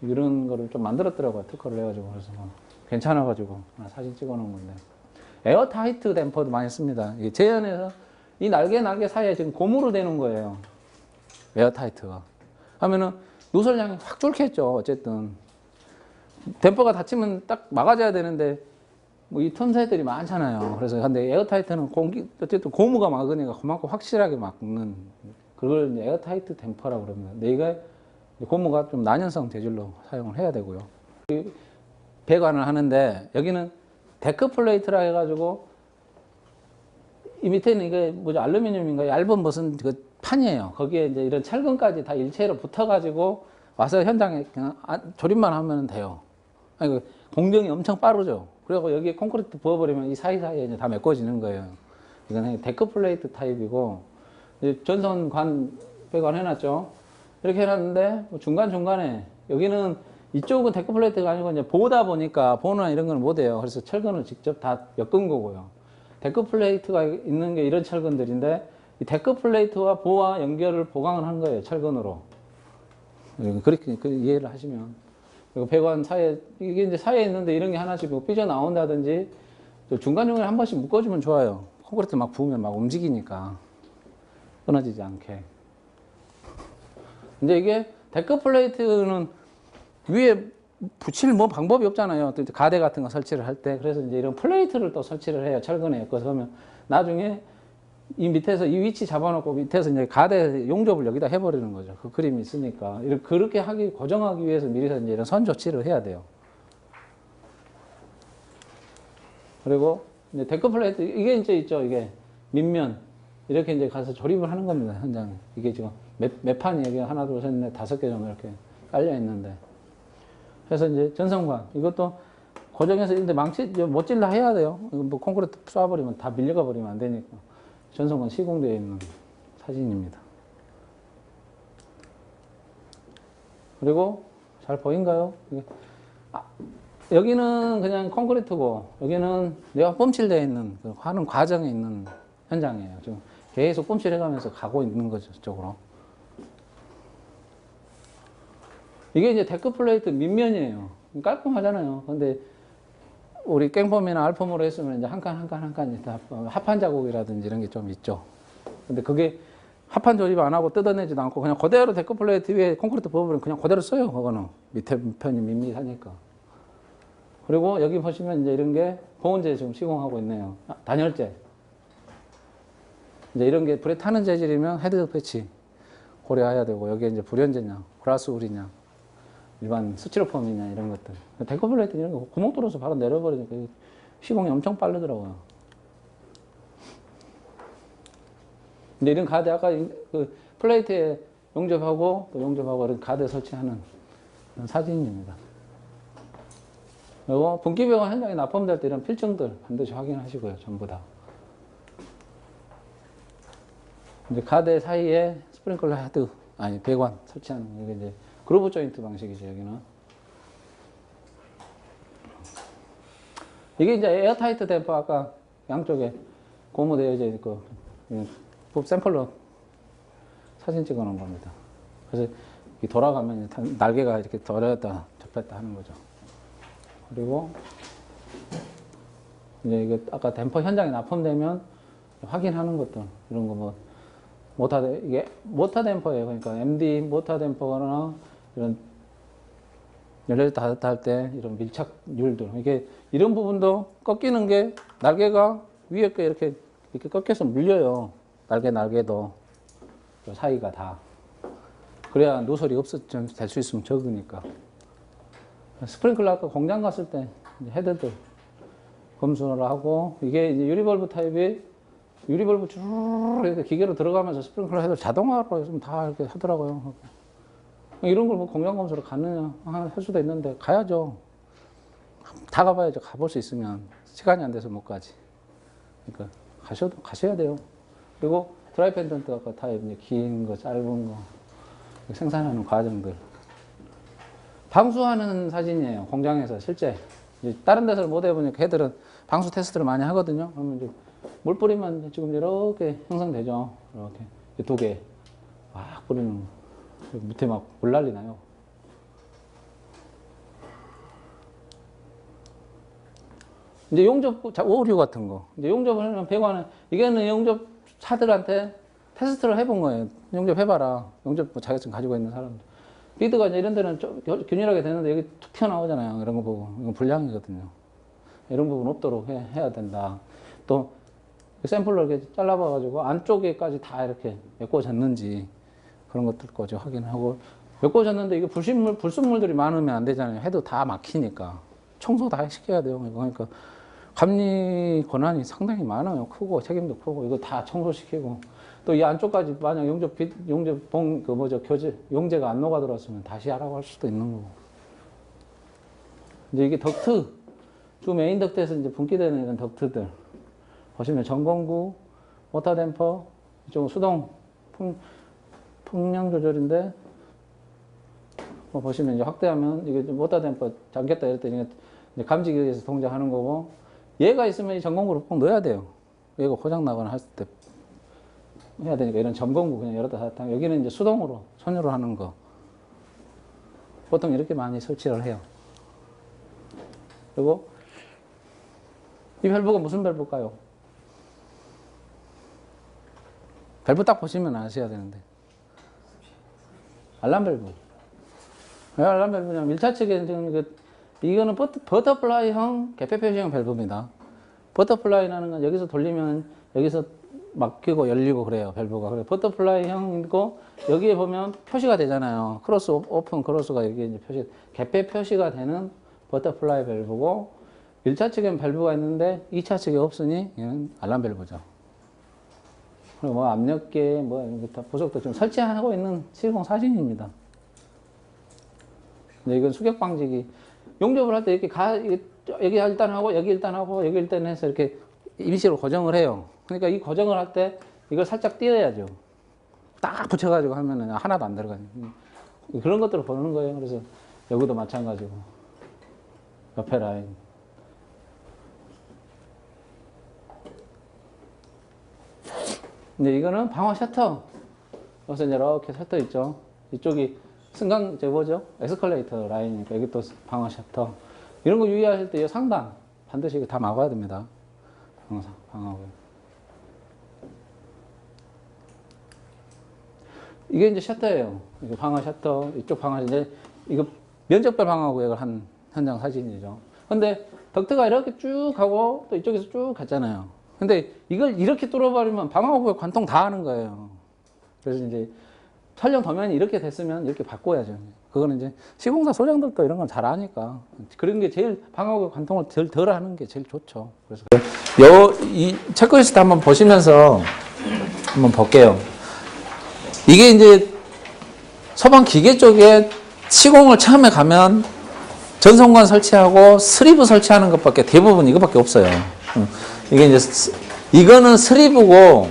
이런 거를 좀 만들었더라고요. 특허를 해가지고. 그래서 괜찮아가지고 사진 찍어놓은 건데. 에어타이트 댐퍼도 많이 씁니다. 이게 제연에서 이 날개 사이에 지금 고무로 되는 거예요. 에어타이트가. 하면은 누설량이 확 쫄겠죠. 어쨌든. 댐퍼가 닫히면 딱 막아줘야 되는데 뭐 이 틈새들이 많잖아요. 그래서 근데 에어타이트는 어쨌든 고무가 막으니까 그만큼 확실하게 막는 그걸 이제 에어타이트 댐퍼라고 그럽니다. 근데 이게 고무가 좀 난연성 재질로 사용을 해야 되고요. 배관을 하는데 여기는 데크 플레이트라 해가지고 이 밑에는 이게 뭐죠? 알루미늄인가 얇은 무슨 그 판이에요. 거기에 이제 이런 철근까지 다 일체로 붙어가지고 와서 현장에 그냥 조립만 하면 돼요. 아니, 공정이 엄청 빠르죠. 그리고 여기에 콘크리트 부어버리면 이 사이사이에 이제 다 메꿔지는 거예요. 이건 데크 플레이트 타입이고 전선 배관 해놨죠. 이렇게 해놨는데 중간중간에 여기는 이쪽은 데크 플레이트가 아니고 이제 보다 보니까 보나 이런 건 못해요. 그래서 철근을 직접 다 엮은 거고요. 데크 플레이트가 있는 게 이런 철근들인데 이 데크 플레이트와 보와 연결을 보강을 한 거예요. 철근으로. 그렇게 이해를 하시면. 그리고 배관 사이에 이게 이제 사이에 있는데 이런 게 하나씩 삐져 나온다든지 중간중간에 한 번씩 묶어주면 좋아요. 콘크리트 막 부으면 막 움직이니까. 끊어지지 않게. 이제 이게 데크 플레이트는 위에 붙일 뭐 방법이 없잖아요. 또 이제 가대 같은 거 설치를 할 때. 그래서 이제 이런 플레이트를 또 설치를 해요. 철근에 엮어서. 그러면 나중에 이 밑에서 이 위치 잡아놓고 밑에서 이제 가대 용접을 여기다 해버리는 거죠. 그 그림이 있으니까. 그렇게 고정하기 위해서 미리서 이제 이런 선 조치를 해야 돼요. 그리고 이제 데크 플레이트, 이게 이제 있죠. 이게 밑면. 이렇게 이제 가서 조립을 하는 겁니다. 현장에. 이게 지금 몇 판이 여기 하나, 둘, 셋, 넷, 5개 정도 이렇게 깔려 있는데. 그래서 이제 전선관. 이것도 고정해서 근데 못 질러 해야 돼요. 뭐 콘크리트 쏴버리면 다 밀려가 버리면 안 되니까. 전선관 시공되어 있는 사진입니다. 그리고 잘 보인가요? 여기는 그냥 콘크리트고 여기는 내가 뿜칠되어 있는 그 하는 과정에 있는 현장이에요. 지금 계속 뿜칠해가면서 가고 있는 거죠, 저쪽으로. 이게 이제 데크 플레이트 밑면이에요. 깔끔하잖아요. 근데 우리 깽폼이나 알폼으로 했으면 이제 한 칸 다 합판 자국이라든지 이런 게 좀 있죠. 근데 그게 합판 조립 안 하고 뜯어내지도 않고 그냥 그대로 데크 플레이트 위에 콘크리트 부분을 그냥 그대로 써요. 그거는 밑에 편이 밋밋하니까. 그리고 여기 보시면 이제 이런 게 보온재 지금 시공하고 있네요. 단열재. 이제 이런 게 불에 타는 재질이면 헤드 패치 고려해야 되고, 여기에 이제 불연재냐, 그라스울이냐, 일반 스티로폼이냐 이런 것들. 데크 플레이트 이런 거 구멍 뚫어서 바로 내려버리니까 시공이 엄청 빠르더라고요. 근데 이런 가드 아까 그 플레이트에 용접하고 또 용접하고 이런 가드 설치하는 그런 사진입니다. 그리고 분기병원 현장에 납품될 때 이런 필증들 반드시 확인하시고요. 전부 다. 이제 가대 사이에 스프링클러 헤드, 배관 설치하는, 이게 이제 그루브 조인트 방식이죠, 여기는. 이게 이제 에어타이트 댐퍼, 아까 양쪽에 고무되어져 있고, 샘플로 사진 찍어 놓은 겁니다. 그래서 돌아가면 날개가 이렇게 돌렸다 접혔다 하는 거죠. 그리고 이제 이거 아까 댐퍼 현장에 납품되면 확인하는 것들, 이런 거 뭐, 이게 모터 댐퍼예요. 그러니까 MD 모터 댐퍼나 이런 열려 닫았다 할 때 이런 밀착률들, 이게 이런 부분도 꺾이는 게 날개가 위에 게 이렇게 꺾여서 물려요. 날개도 그 사이가 다. 그래야 누설이 될 수 있으면 적으니까. 스프링클러 아까 공장 갔을 때 헤드들 검수를 하고, 이게 이제 유리벌브 타입이 유리벌브 쭉 이렇게 기계로 들어가면서 스프링클러 헤드 자동화로 요즘 다 이렇게 하더라고요. 이런 걸 뭐 공장 검수로 갔느냐 할 수도 있는데 가야죠. 다 가봐야죠. 가볼 수 있으면. 시간이 안 돼서 못 가지. 그러니까 가셔야 돼요. 그리고 드라이 펜던트 아까 타입, 긴 거, 짧은 거 생산하는 과정들. 방수하는 사진이에요. 공장에서 실제. 이제 다른 데서 못 해보니까 걔들은 방수 테스트를 많이 하거든요. 그러면 이제 물 뿌리면 지금 이렇게 형성되죠. 이렇게 두 개 막 뿌리는 거. 밑에 막 물 난리 나요. 이제 용접 오류 같은 거. 이제 용접을 하면 배관은, 이게는 용접 차들한테 테스트를 해본 거예요. 용접 해봐라. 용접 자격증 가지고 있는 사람들. 비드가 이제 이런 데는 좀 균일하게 되는데 여기 툭 튀어나오잖아요. 이런 거 보고. 이건 불량이거든요. 이런 부분 없도록 해야 된다. 또 샘플로 이렇게 잘라봐가지고 안쪽에까지 다 이렇게 메꿔졌는지 그런 것들까지 확인하고, 메꿔졌는데 이게 불순물들이 많으면 안 되잖아요. 해도 다 막히니까. 청소 다 시켜야 돼요. 그러니까 감리 권한이 상당히 많아요. 크고 책임도 크고, 이거 다 청소시키고, 또 이 안쪽까지 만약 용제가 안 녹아 들어왔으면 다시 하라고 할 수도 있는 거고. 이제 이게 덕트, 주 메인 덕트에서 이제 분기되는 이런 덕트들 보시면 전공구, 모터 댐퍼, 이쪽은 수동 풍량 조절인데, 뭐 보시면 이제 확대하면 이게 모터 댐퍼 잠겼다 이럴 때 이제 감지기 의해서 동작하는 거고, 얘가 있으면 이 전공구를 꼭 넣어야 돼요. 얘가 고장 나거나 했을 때 해야 되니까 이런 점검구 그냥 열었다 닫았다. 여기는 이제 수동으로 손으로 하는 거. 보통 이렇게 많이 설치를 해요. 그리고 이 밸브가 무슨 밸브일까요? 밸브 딱 보시면 아셔야 되는데. 알람 밸브. 왜 알람 밸브냐면 1차 측에 지금 이거는 버터플라이형 개폐 표시형 밸브입니다. 버터플라이라는 건 여기서 돌리면 여기서 막히고 열리고 그래요. 밸브가. 그래 버터플라이형이고 여기에 보면 표시가 되잖아요. 크로스 오픈 크로스가 여기 이제 표시 개폐 표시가 되는 버터플라이 밸브고 1차 측에는 밸브가 있는데 2차 측에 없으니 이건 알람 밸브죠. 그리고 뭐 압력계 뭐 부속도 지금 설치하고 있는 시공 사진입니다. 근데 이건 수격 방지기 용접을 할 때 이렇게 여기 일단 하고 여기 일단 하고 여기 일단 해서 이렇게 임시로 고정을 해요. 그러니까 이 고정을 할 때 이걸 살짝 띄어야죠. 딱 붙여가지고 하면은 하나도 안 들어가요. 그런 것들을 보는 거예요. 그래서 여기도 마찬가지고 옆에 라인. 근데 이거는 방화 셔터. 여기서 이제 이렇게 셔터 있죠. 이쪽이 승강, 뭐죠? 에스컬레이터 라인이니까 여기 또 방화 셔터. 이런 거 유의하실 때 이 상단 반드시 이거 다 막아야 됩니다. 방화고요. 이게 이제 셔터예요. 이거 방화 셔터, 이쪽 방화 이제 이거 면적별 방화 구역을 한 현장 사진이죠. 근데 덕트가 이렇게 쭉 가고 또 이쪽에서 쭉 갔잖아요. 근데 이걸 이렇게 뚫어버리면 방화 구역 관통 다 하는 거예요. 그래서 이제 설령 도면이 이렇게 됐으면 이렇게 바꿔야죠. 그거는 이제 시공사 소장들도 이런 걸 잘 아니까 그런 게 제일 방화 구역 관통을 덜 하는 게 제일 좋죠. 그래서 이 체크리스트 한번 보시면서 한번 볼게요. 이게 이제 소방 기계 쪽에 시공을 처음에 가면 전송관 설치하고 스리브 설치하는 것밖에 대부분 이거밖에 없어요. 이게 이제 이거는 스리브고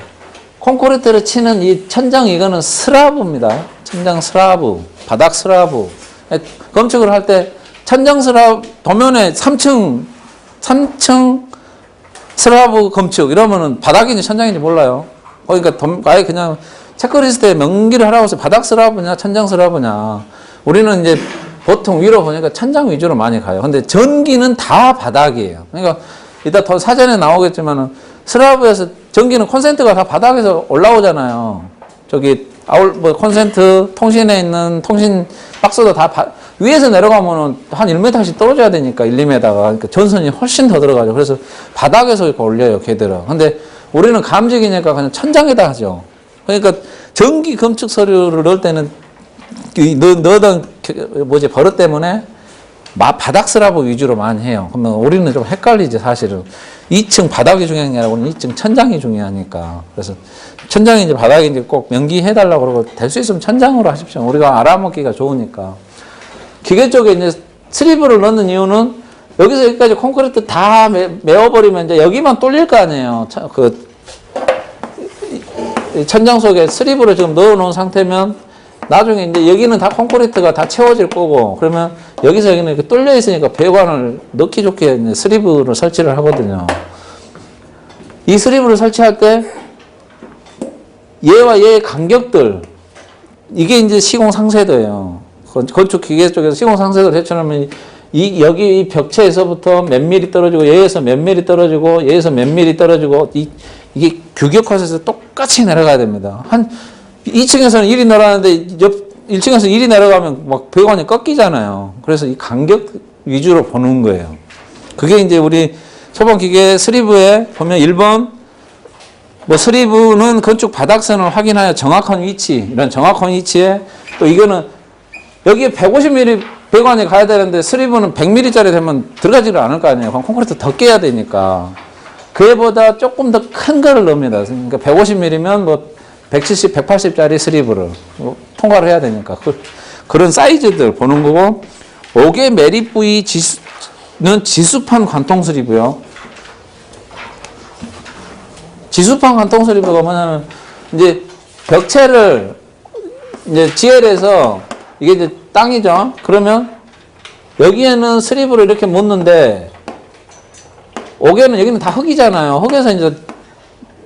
콘크리트를 치는 이 천장 이거는 스라브입니다. 천장 스라브, 바닥 스라브. 건축을 할 때 천장 스라브 도면에 3층 스라브 건축 이러면은 바닥인지 천장인지 몰라요. 그러니까 아예 그냥 체크리스트에 명기를 하라고 해서 바닥 스라브냐 천장 스라브냐. 우리는 이제 보통 위로 보니까 천장 위주로 많이 가요. 근데 전기는 다 바닥이에요. 그러니까 이따 더 사전에 나오겠지만은 스라브에서 전기는 콘센트가 다 바닥에서 올라오잖아요. 저기 콘센트 통신에 있는 통신 박스도 다 위에서 내려가면은 한 1m씩 떨어져야 되니까 1, 2m가. 그러니까 전선이 훨씬 더 들어가죠. 그래서 바닥에서 이렇게 올려요, 걔들은. 근데 우리는 감직이니까 그냥 천장에다 하죠. 그러니까 전기 건축 서류를 넣을 때는 넣던 버릇 때문에 바닥 스라브 위주로 많이 해요. 그러면 우리는 좀 헷갈리지 사실은. 2층 바닥이 중요한 게 아니라 우리는 2층 천장이 중요하니까. 그래서 천장인지 바닥인지 꼭 명기해달라고 그러고 될 수 있으면 천장으로 하십시오. 우리가 알아먹기가 좋으니까. 기계 쪽에 이제 스리브를 넣는 이유는 여기서 여기까지 콘크리트 다 메워버리면 이제 여기만 뚫릴 거 아니에요. 천장 속에 스리브를 지금 넣어놓은 상태면 나중에 이제 여기는 다 콘크리트가 다 채워질 거고 그러면 여기서 여기는 이렇게 뚫려 있으니까 배관을 넣기 좋게 이제 스리브를 설치를 하거든요. 이 스리브를 설치할 때 얘와 얘의 간격들 이게 이제 시공 상세도예요. 건축 기계 쪽에서 시공 상세도를 해치려면 여기 이 벽체에서부터 몇 미리 떨어지고 얘에서 몇 미리 떨어지고 얘에서 몇 미리 떨어지고 이게 규격화해서 똑같이 내려가야 됩니다. 한 2층에서는 1이 내려가는데 1층에서 1이 내려가면 막 배관이 꺾이잖아요. 그래서 이 간격 위주로 보는 거예요. 그게 이제 우리 소방기계 스리브에 보면 1번 뭐 스리브는 건축 바닥선을 확인하여 정확한 위치, 이런 정확한 위치에 또 이거는 여기에 150mm 배관이 가야 되는데 스리브는 100mm짜리 되면 들어가지를 않을 거 아니에요. 그럼 콘크리트 더 깨야 되니까. 그보다 조금 더 큰 거를 넣습니다. 그러니까 150mm면 뭐 170, 180짜리 스리브를 통과를 해야 되니까. 그런 사이즈들 보는 거고, 5개 매립 부위 지수는 지수판 관통 스리브요. 지수판 관통 스리브가 뭐냐면, 이제 벽체를 이제 GL에서 이게 이제 땅이죠. 그러면 여기에는 스리브를 이렇게 묻는데, 5개는 여기는 다 흙이잖아요. 흙에서 이제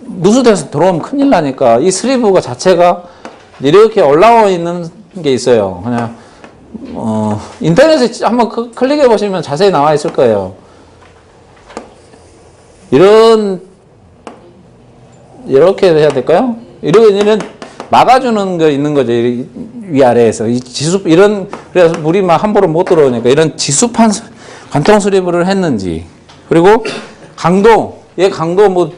누수돼서 들어오면 큰일 나니까 이 스리브가 자체가 이렇게 올라와 있는 게 있어요. 그냥 인터넷에 한번 클릭해 보시면 자세히 나와 있을 거예요. 이렇게 해야 될까요? 이런 막아주는 거 있는 거죠. 위아래에서. 이 지수, 그래서 물이 막 함부로 못 들어오니까 이런 지수판 관통 수립을 했는지. 그리고 얘 강도 뭐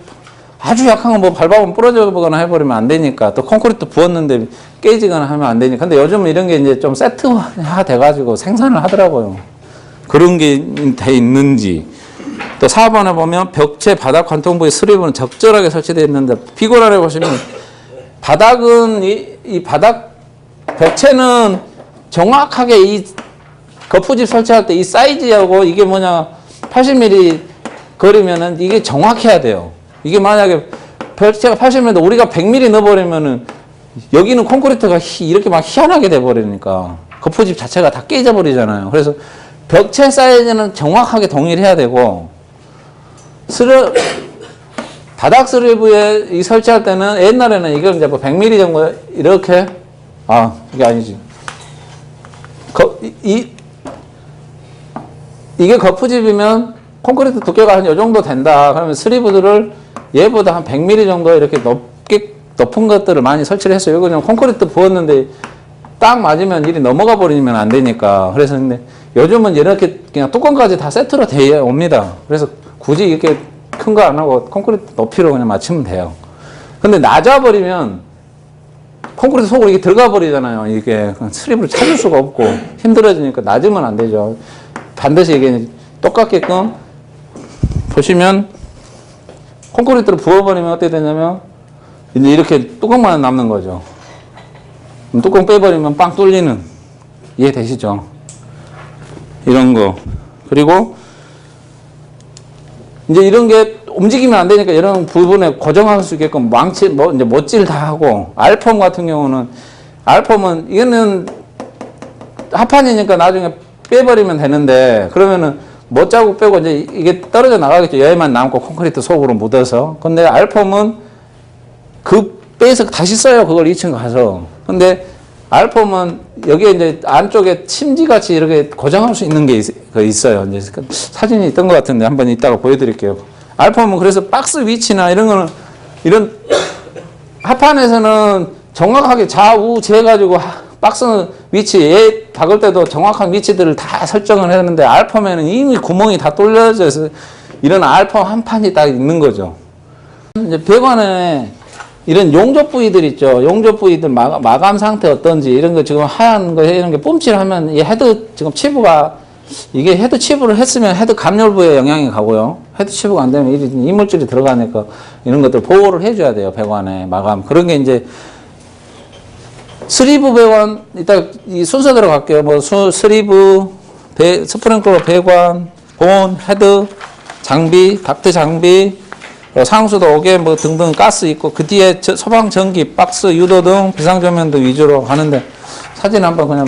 아주 약한 거 뭐 밟아보면 부러져 보거나 해버리면 안 되니까. 또 콘크리트 부었는데 깨지거나 하면 안 되니까. 근데 요즘은 이런 게 이제 좀 세트화 돼가지고 생산을 하더라고요. 그런 게 돼 있는지. 또 4번에 보면 벽체 바닥 관통부의 수립은 적절하게 설치되어 있는데, 비고 아래 보시면 바닥은 이 바닥 벽체는 정확하게 이 거푸집 설치할 때 이 사이즈하고 이게 뭐냐 80mm 거리면은 이게 정확해야 돼요. 이게 만약에 벽체가 80mm 우리가 100mm 넣어버리면은 여기는 콘크리트가 이렇게 막 희한하게 돼버리니까 거푸집 자체가 다 깨져버리잖아요. 그래서 벽체 사이즈는 정확하게 동일해야 되고, 바닥 스리브에 이 설치할 때는 옛날에는 이걸 이제 뭐 100mm 정도 이렇게, 이게 아니지. 이게 거푸집이면 콘크리트 두께가 한 이 정도 된다. 그러면 스리브들을 얘보다 한 100mm 정도 이렇게 높은 것들을 많이 설치를 했어요. 이거 그냥 콘크리트 부었는데 딱 맞으면 일이 넘어가 버리면 안 되니까. 그래서 근데 요즘은 이렇게 그냥 뚜껑까지 다 세트로 되어 옵니다. 그래서 굳이 이렇게 큰 거 안 하고 콘크리트 높이로 그냥 맞추면 돼요. 근데 낮아버리면 콘크리트 속으로 이게 들어가 버리잖아요. 이게 스립을 찾을 수가 없고 힘들어지니까 낮으면 안 되죠. 반드시 이게 똑같게끔 보시면 콘크리트를 부어버리면 어떻게 되냐면 이제 이렇게 뚜껑만 남는 거죠. 뚜껑 빼버리면 빵 뚫리는, 이해되시죠? 이런 거. 그리고 이제 이런 게 움직이면 안 되니까 이런 부분에 고정할 수 있게끔 이제 못질 다 하고, 알폼 같은 경우는, 알폼은 이거는 합판이니까 나중에 빼버리면 되는데, 그러면은 못 자국 빼고 이제 이게 떨어져 나가겠죠. 여기만 남고 콘크리트 속으로 묻어서. 근데 알폼은 빼서 다시 써요. 그걸 2층 가서. 근데 알폼은 여기에 이제 안쪽에 침지같이 이렇게 고정할 수 있는 게 있어요. 이제 사진이 있던 것 같은데 한번 이따가 보여드릴게요. 알폼은 그래서 박스 위치나 이런 거는, 이런 합판에서는 정확하게 좌우 재가지고 박스 위치, 얘 박을 때도 정확한 위치들을 다 설정을 했는데, 알폼에는 이미 구멍이 다 뚫려져 있어서 이런 알폼 한 판이 딱 있는 거죠. 이제 배관에 이런 용접 부위들 있죠. 용접 부위들 마감 상태 어떤지, 이런 거 지금 하얀 거 이런 게 뿜칠하면 이 헤드 지금 치부가, 이게 헤드 치부를 했으면 헤드 감열부에 영향이 가고요. 헤드 치부가 안 되면 이물질이 들어가니까 이런 것들 보호를 해줘야 돼요. 배관에 마감. 그런 게 이제 스리브 배관, 이따 이 순서대로 갈게요. 뭐 스리브, 스프링클러 배관, 본, 헤드, 장비, 닥트 장비, 상수도 5개 뭐 등등 가스 있고, 그 뒤에 소방 전기, 박스, 유도 등 비상조명 등 위주로 가는데, 사진 한번 그냥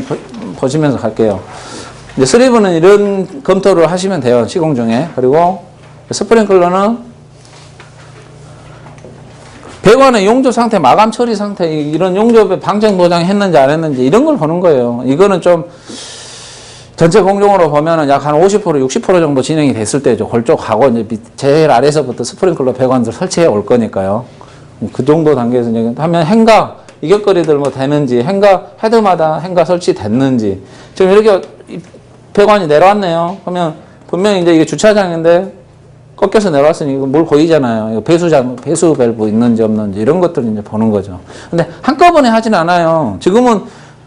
보시면서 갈게요. 이제 스리브는 이런 검토를 하시면 돼요. 시공 중에. 그리고 스프링클러는 배관의 용접 상태, 마감 처리 상태, 이런 용접에 방정 보장 했는지 안 했는지 이런 걸 보는 거예요. 이거는 좀 전체 공정으로 보면은 약 한 50%, 60% 정도 진행이 됐을 때죠. 골쪽 가고 이제 제일 아래서부터 스프링클러 배관들 설치해 올 거니까요. 그 정도 단계에서 이제 하면 행가, 이격거리들 뭐 되는지, 행가, 헤드마다 행가 설치됐는지. 지금 이렇게 배관이 내려왔네요. 그러면 분명히 이제 이게 주차장인데 꺾여서 내려왔으니 이거 물 고이잖아요. 이거 배수 밸브 있는지 없는지 이런 것들 이제 보는 거죠. 근데 한꺼번에 하진 않아요. 지금은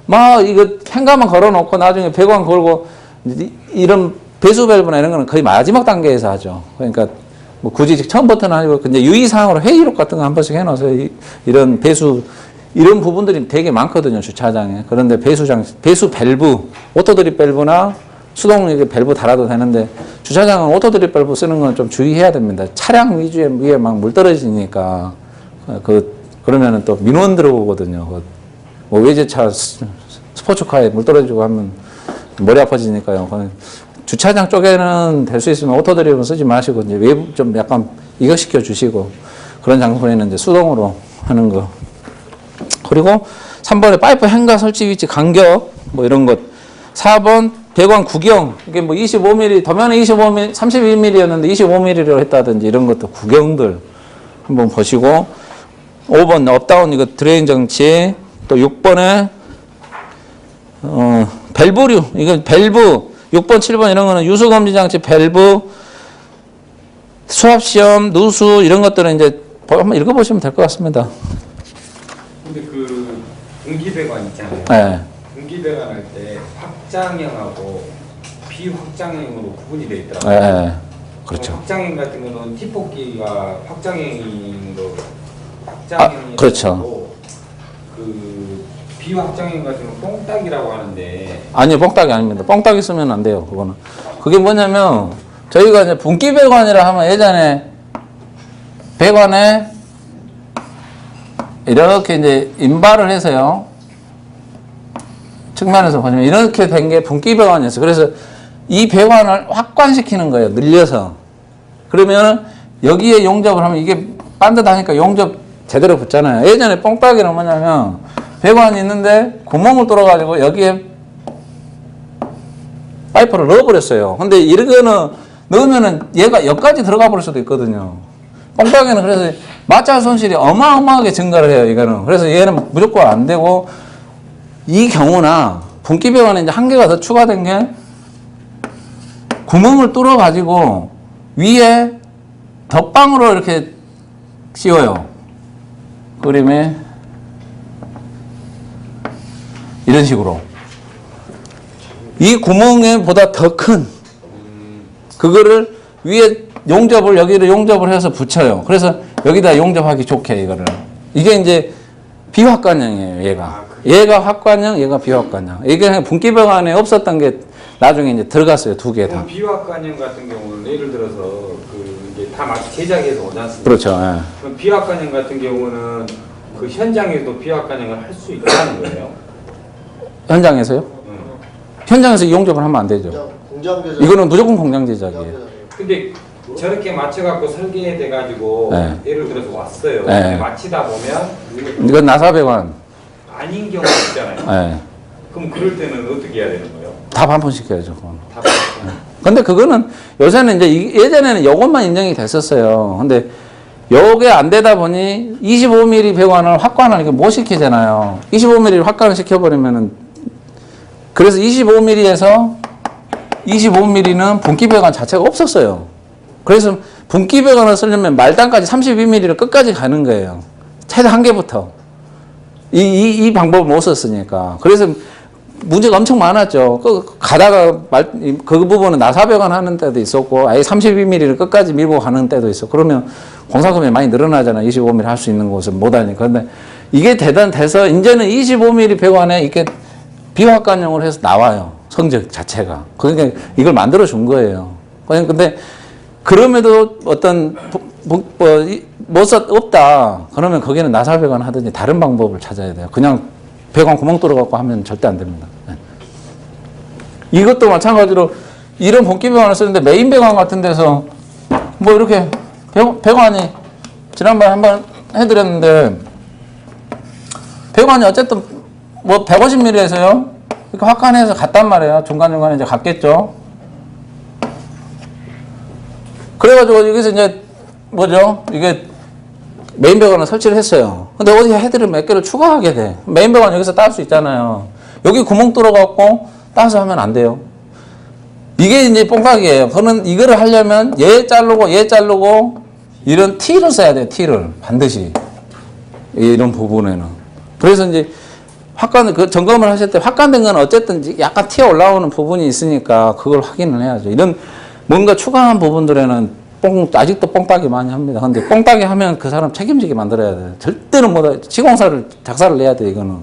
막 이거 행가만 걸어놓고 나중에 배관 걸고, 이런 배수 밸브나 이런 거는 거의 마지막 단계에서 하죠. 그러니까 뭐 굳이 처음부터는 아니고 근데 유의사항으로 회의록 같은 거 한 번씩 해놔서 이런 배수, 이런 부분들이 되게 많거든요. 주차장에. 그런데 배수 밸브, 오토드립 밸브나 수동 밸브 달아도 되는데, 주차장은 오토드립 밸브 쓰는 건 좀 주의해야 됩니다. 차량 위에 막 물 떨어지니까 그러면은 또 민원 들어오거든요. 뭐 외제차, 스포츠카에 물 떨어지고 하면 머리 아파지니까요. 주차장 쪽에는 될 수 있으면 오토드립은 쓰지 마시고, 이제 외부 좀 약간 이거시켜 주시고, 그런 장소에는 이제 수동으로 하는 거. 그리고 3번에 파이프 행가 설치 위치 간격, 뭐 이런 것. 4번 배관 구경, 이게 뭐 25mm, 도면은 25mm, 31mm였는데 25mm로 했다든지 이런 것도 구경들 한번 보시고, 5번 업다운 이거 드레인 장치, 또 6번에 밸브류, 이거 밸브 6번 7번 이런 거는 유수 검지 장치, 밸브, 수압 시험, 누수 이런 것들은 이제 한번 읽어보시면 될 것 같습니다. 근데 그 분기배관 있잖아요. 네. 분기배관 할 때 확장형하고 비확장형으로 구분이 되어 있더라고요. 네. 그렇죠. 확장형 같은 거는 티포끼가 확장형으로 확장형이 그렇죠. 그 비확장형 같은 건 뽕딱이라고 하는데 아니요, 뽕딱이 아닙니다. 뽕딱이 쓰면 안 돼요, 그거는. 그게 뭐냐면, 저희가 이제 분기 배관이라 하면 예전에 배관에 이렇게 이제 인발을 해서요, 측면에서 보시면 이렇게 된 게 분기 배관이었어요. 그래서 이 배관을 확관시키는 거예요, 늘려서. 그러면 여기에 용접을 하면 이게 반듯하니까 용접 제대로 붙잖아요. 예전에 뽕딱이는 뭐냐면, 배관이 있는데 구멍을 뚫어가지고 여기에 파이프를 넣어버렸어요. 근데 이거는 넣으면은 얘가 여기까지 들어가 버릴 수도 있거든요. 뽕딱이는 그래서 마찰 손실이 어마어마하게 증가를 해요, 이거는. 그래서 얘는 무조건 안 되고, 이 경우나 분기 배관에 이제 한계가 더 추가된 게 구멍을 뚫어가지고 위에 덧방으로 이렇게 씌워요. 그림에 이런 식으로. 이 구멍에 보다 더 큰 그거를 위에 용접을 여기를 용접을 해서 붙여요. 그래서 여기다 용접하기 좋게 이거를. 이게 이제 비확관형이에요, 얘가. 얘가 확관형, 얘가 비확관형. 이게 분기 배관에 없었던 게 나중에 이제 들어갔어요, 두 개 다. 비확관형 같은 경우는 예를 들어서 그 이게 다 제작해서 오지 않습니까? 그렇죠. 예. 그럼 비확관형 같은 경우는 그 현장에도 비확관형을 할 수 있다는 거예요? 현장에서요? 현장에서 이 용접을 하면 안 되죠. 공장 제작. 이거는 무조건 공장 제작이에요. 근데 저렇게 맞춰갖고 설계돼가지고 네. 예를 들어서 왔어요. 네. 근데 마치다 보면 이건 나사 배관. 아닌 경우가 있잖아요. 예. 그럼 그럴 때는 어떻게 해야 되는 거예요? 다 반품시켜야죠, 그건. 다 근데 그거는 요새는 이제 예전에는 요것만 인정이 됐었어요. 근데 요게 안 되다 보니 25mm 배관을 확관을 이렇게 못 시키잖아요. 25mm를 확관을 시켜버리면은 그래서 25mm에서 25mm는 분기 배관 자체가 없었어요. 그래서 분기 배관을 쓰려면 말단까지 32mm를 끝까지 가는 거예요. 최대 한계부터. 이 방법을 못 썼으니까. 그래서 문제가 엄청 많았죠. 가다가 그 부분은 나사 배관 하는 때도 있었고, 아예 32mm를 끝까지 밀고 가는 때도 있어. 그러면 공사금이 많이 늘어나잖아. 25mm 할 수 있는 곳은 못 하니까. 근데 이게 돼서 이제는 25mm 배관에 이렇게 비확관형으로 해서 나와요. 성적 자체가. 그러니까 이걸 만들어 준 거예요. 근데 그럼에도 어떤 없다. 그러면 거기는 나사 배관 하든지 다른 방법을 찾아야 돼요. 그냥 배관 구멍 뚫어갖고 하면 절대 안 됩니다. 네. 이것도 마찬가지로 이런 분기 배관을 쓰는데 메인 배관 같은 데서 뭐 이렇게 배관이 지난번에 한번 해드렸는데 배관이 어쨌든 뭐 150mm에서요 이렇게 확관해서 갔단 말이에요. 중간중간에 이제 갔겠죠. 그래가지고 여기서 이제 뭐죠? 이게 메인 배관을 설치를 했어요. 근데 어디 헤드를 몇 개를 추가하게 돼. 메인 배관 여기서 딸 수 있잖아요. 여기 구멍 뚫어갖고 따서 하면 안 돼요. 이게 이제 뽕깍이에요. 그는 이거를 하려면 얘 자르고 이런 T를 써야 돼요. T를 반드시 이런 부분에는. 그래서 이제 그 점검을 하실 때 확관된 건 어쨌든 약간 튀어 올라오는 부분이 있으니까 그걸 확인을 해야죠. 이런 뭔가 추가한 부분들에는 아직도 뽕따기 많이 합니다. 근데 뽕따기 하면 그 사람 책임지게 만들어야 돼요. 절대로 못, 시공사를 작사를 내야 돼, 이거는.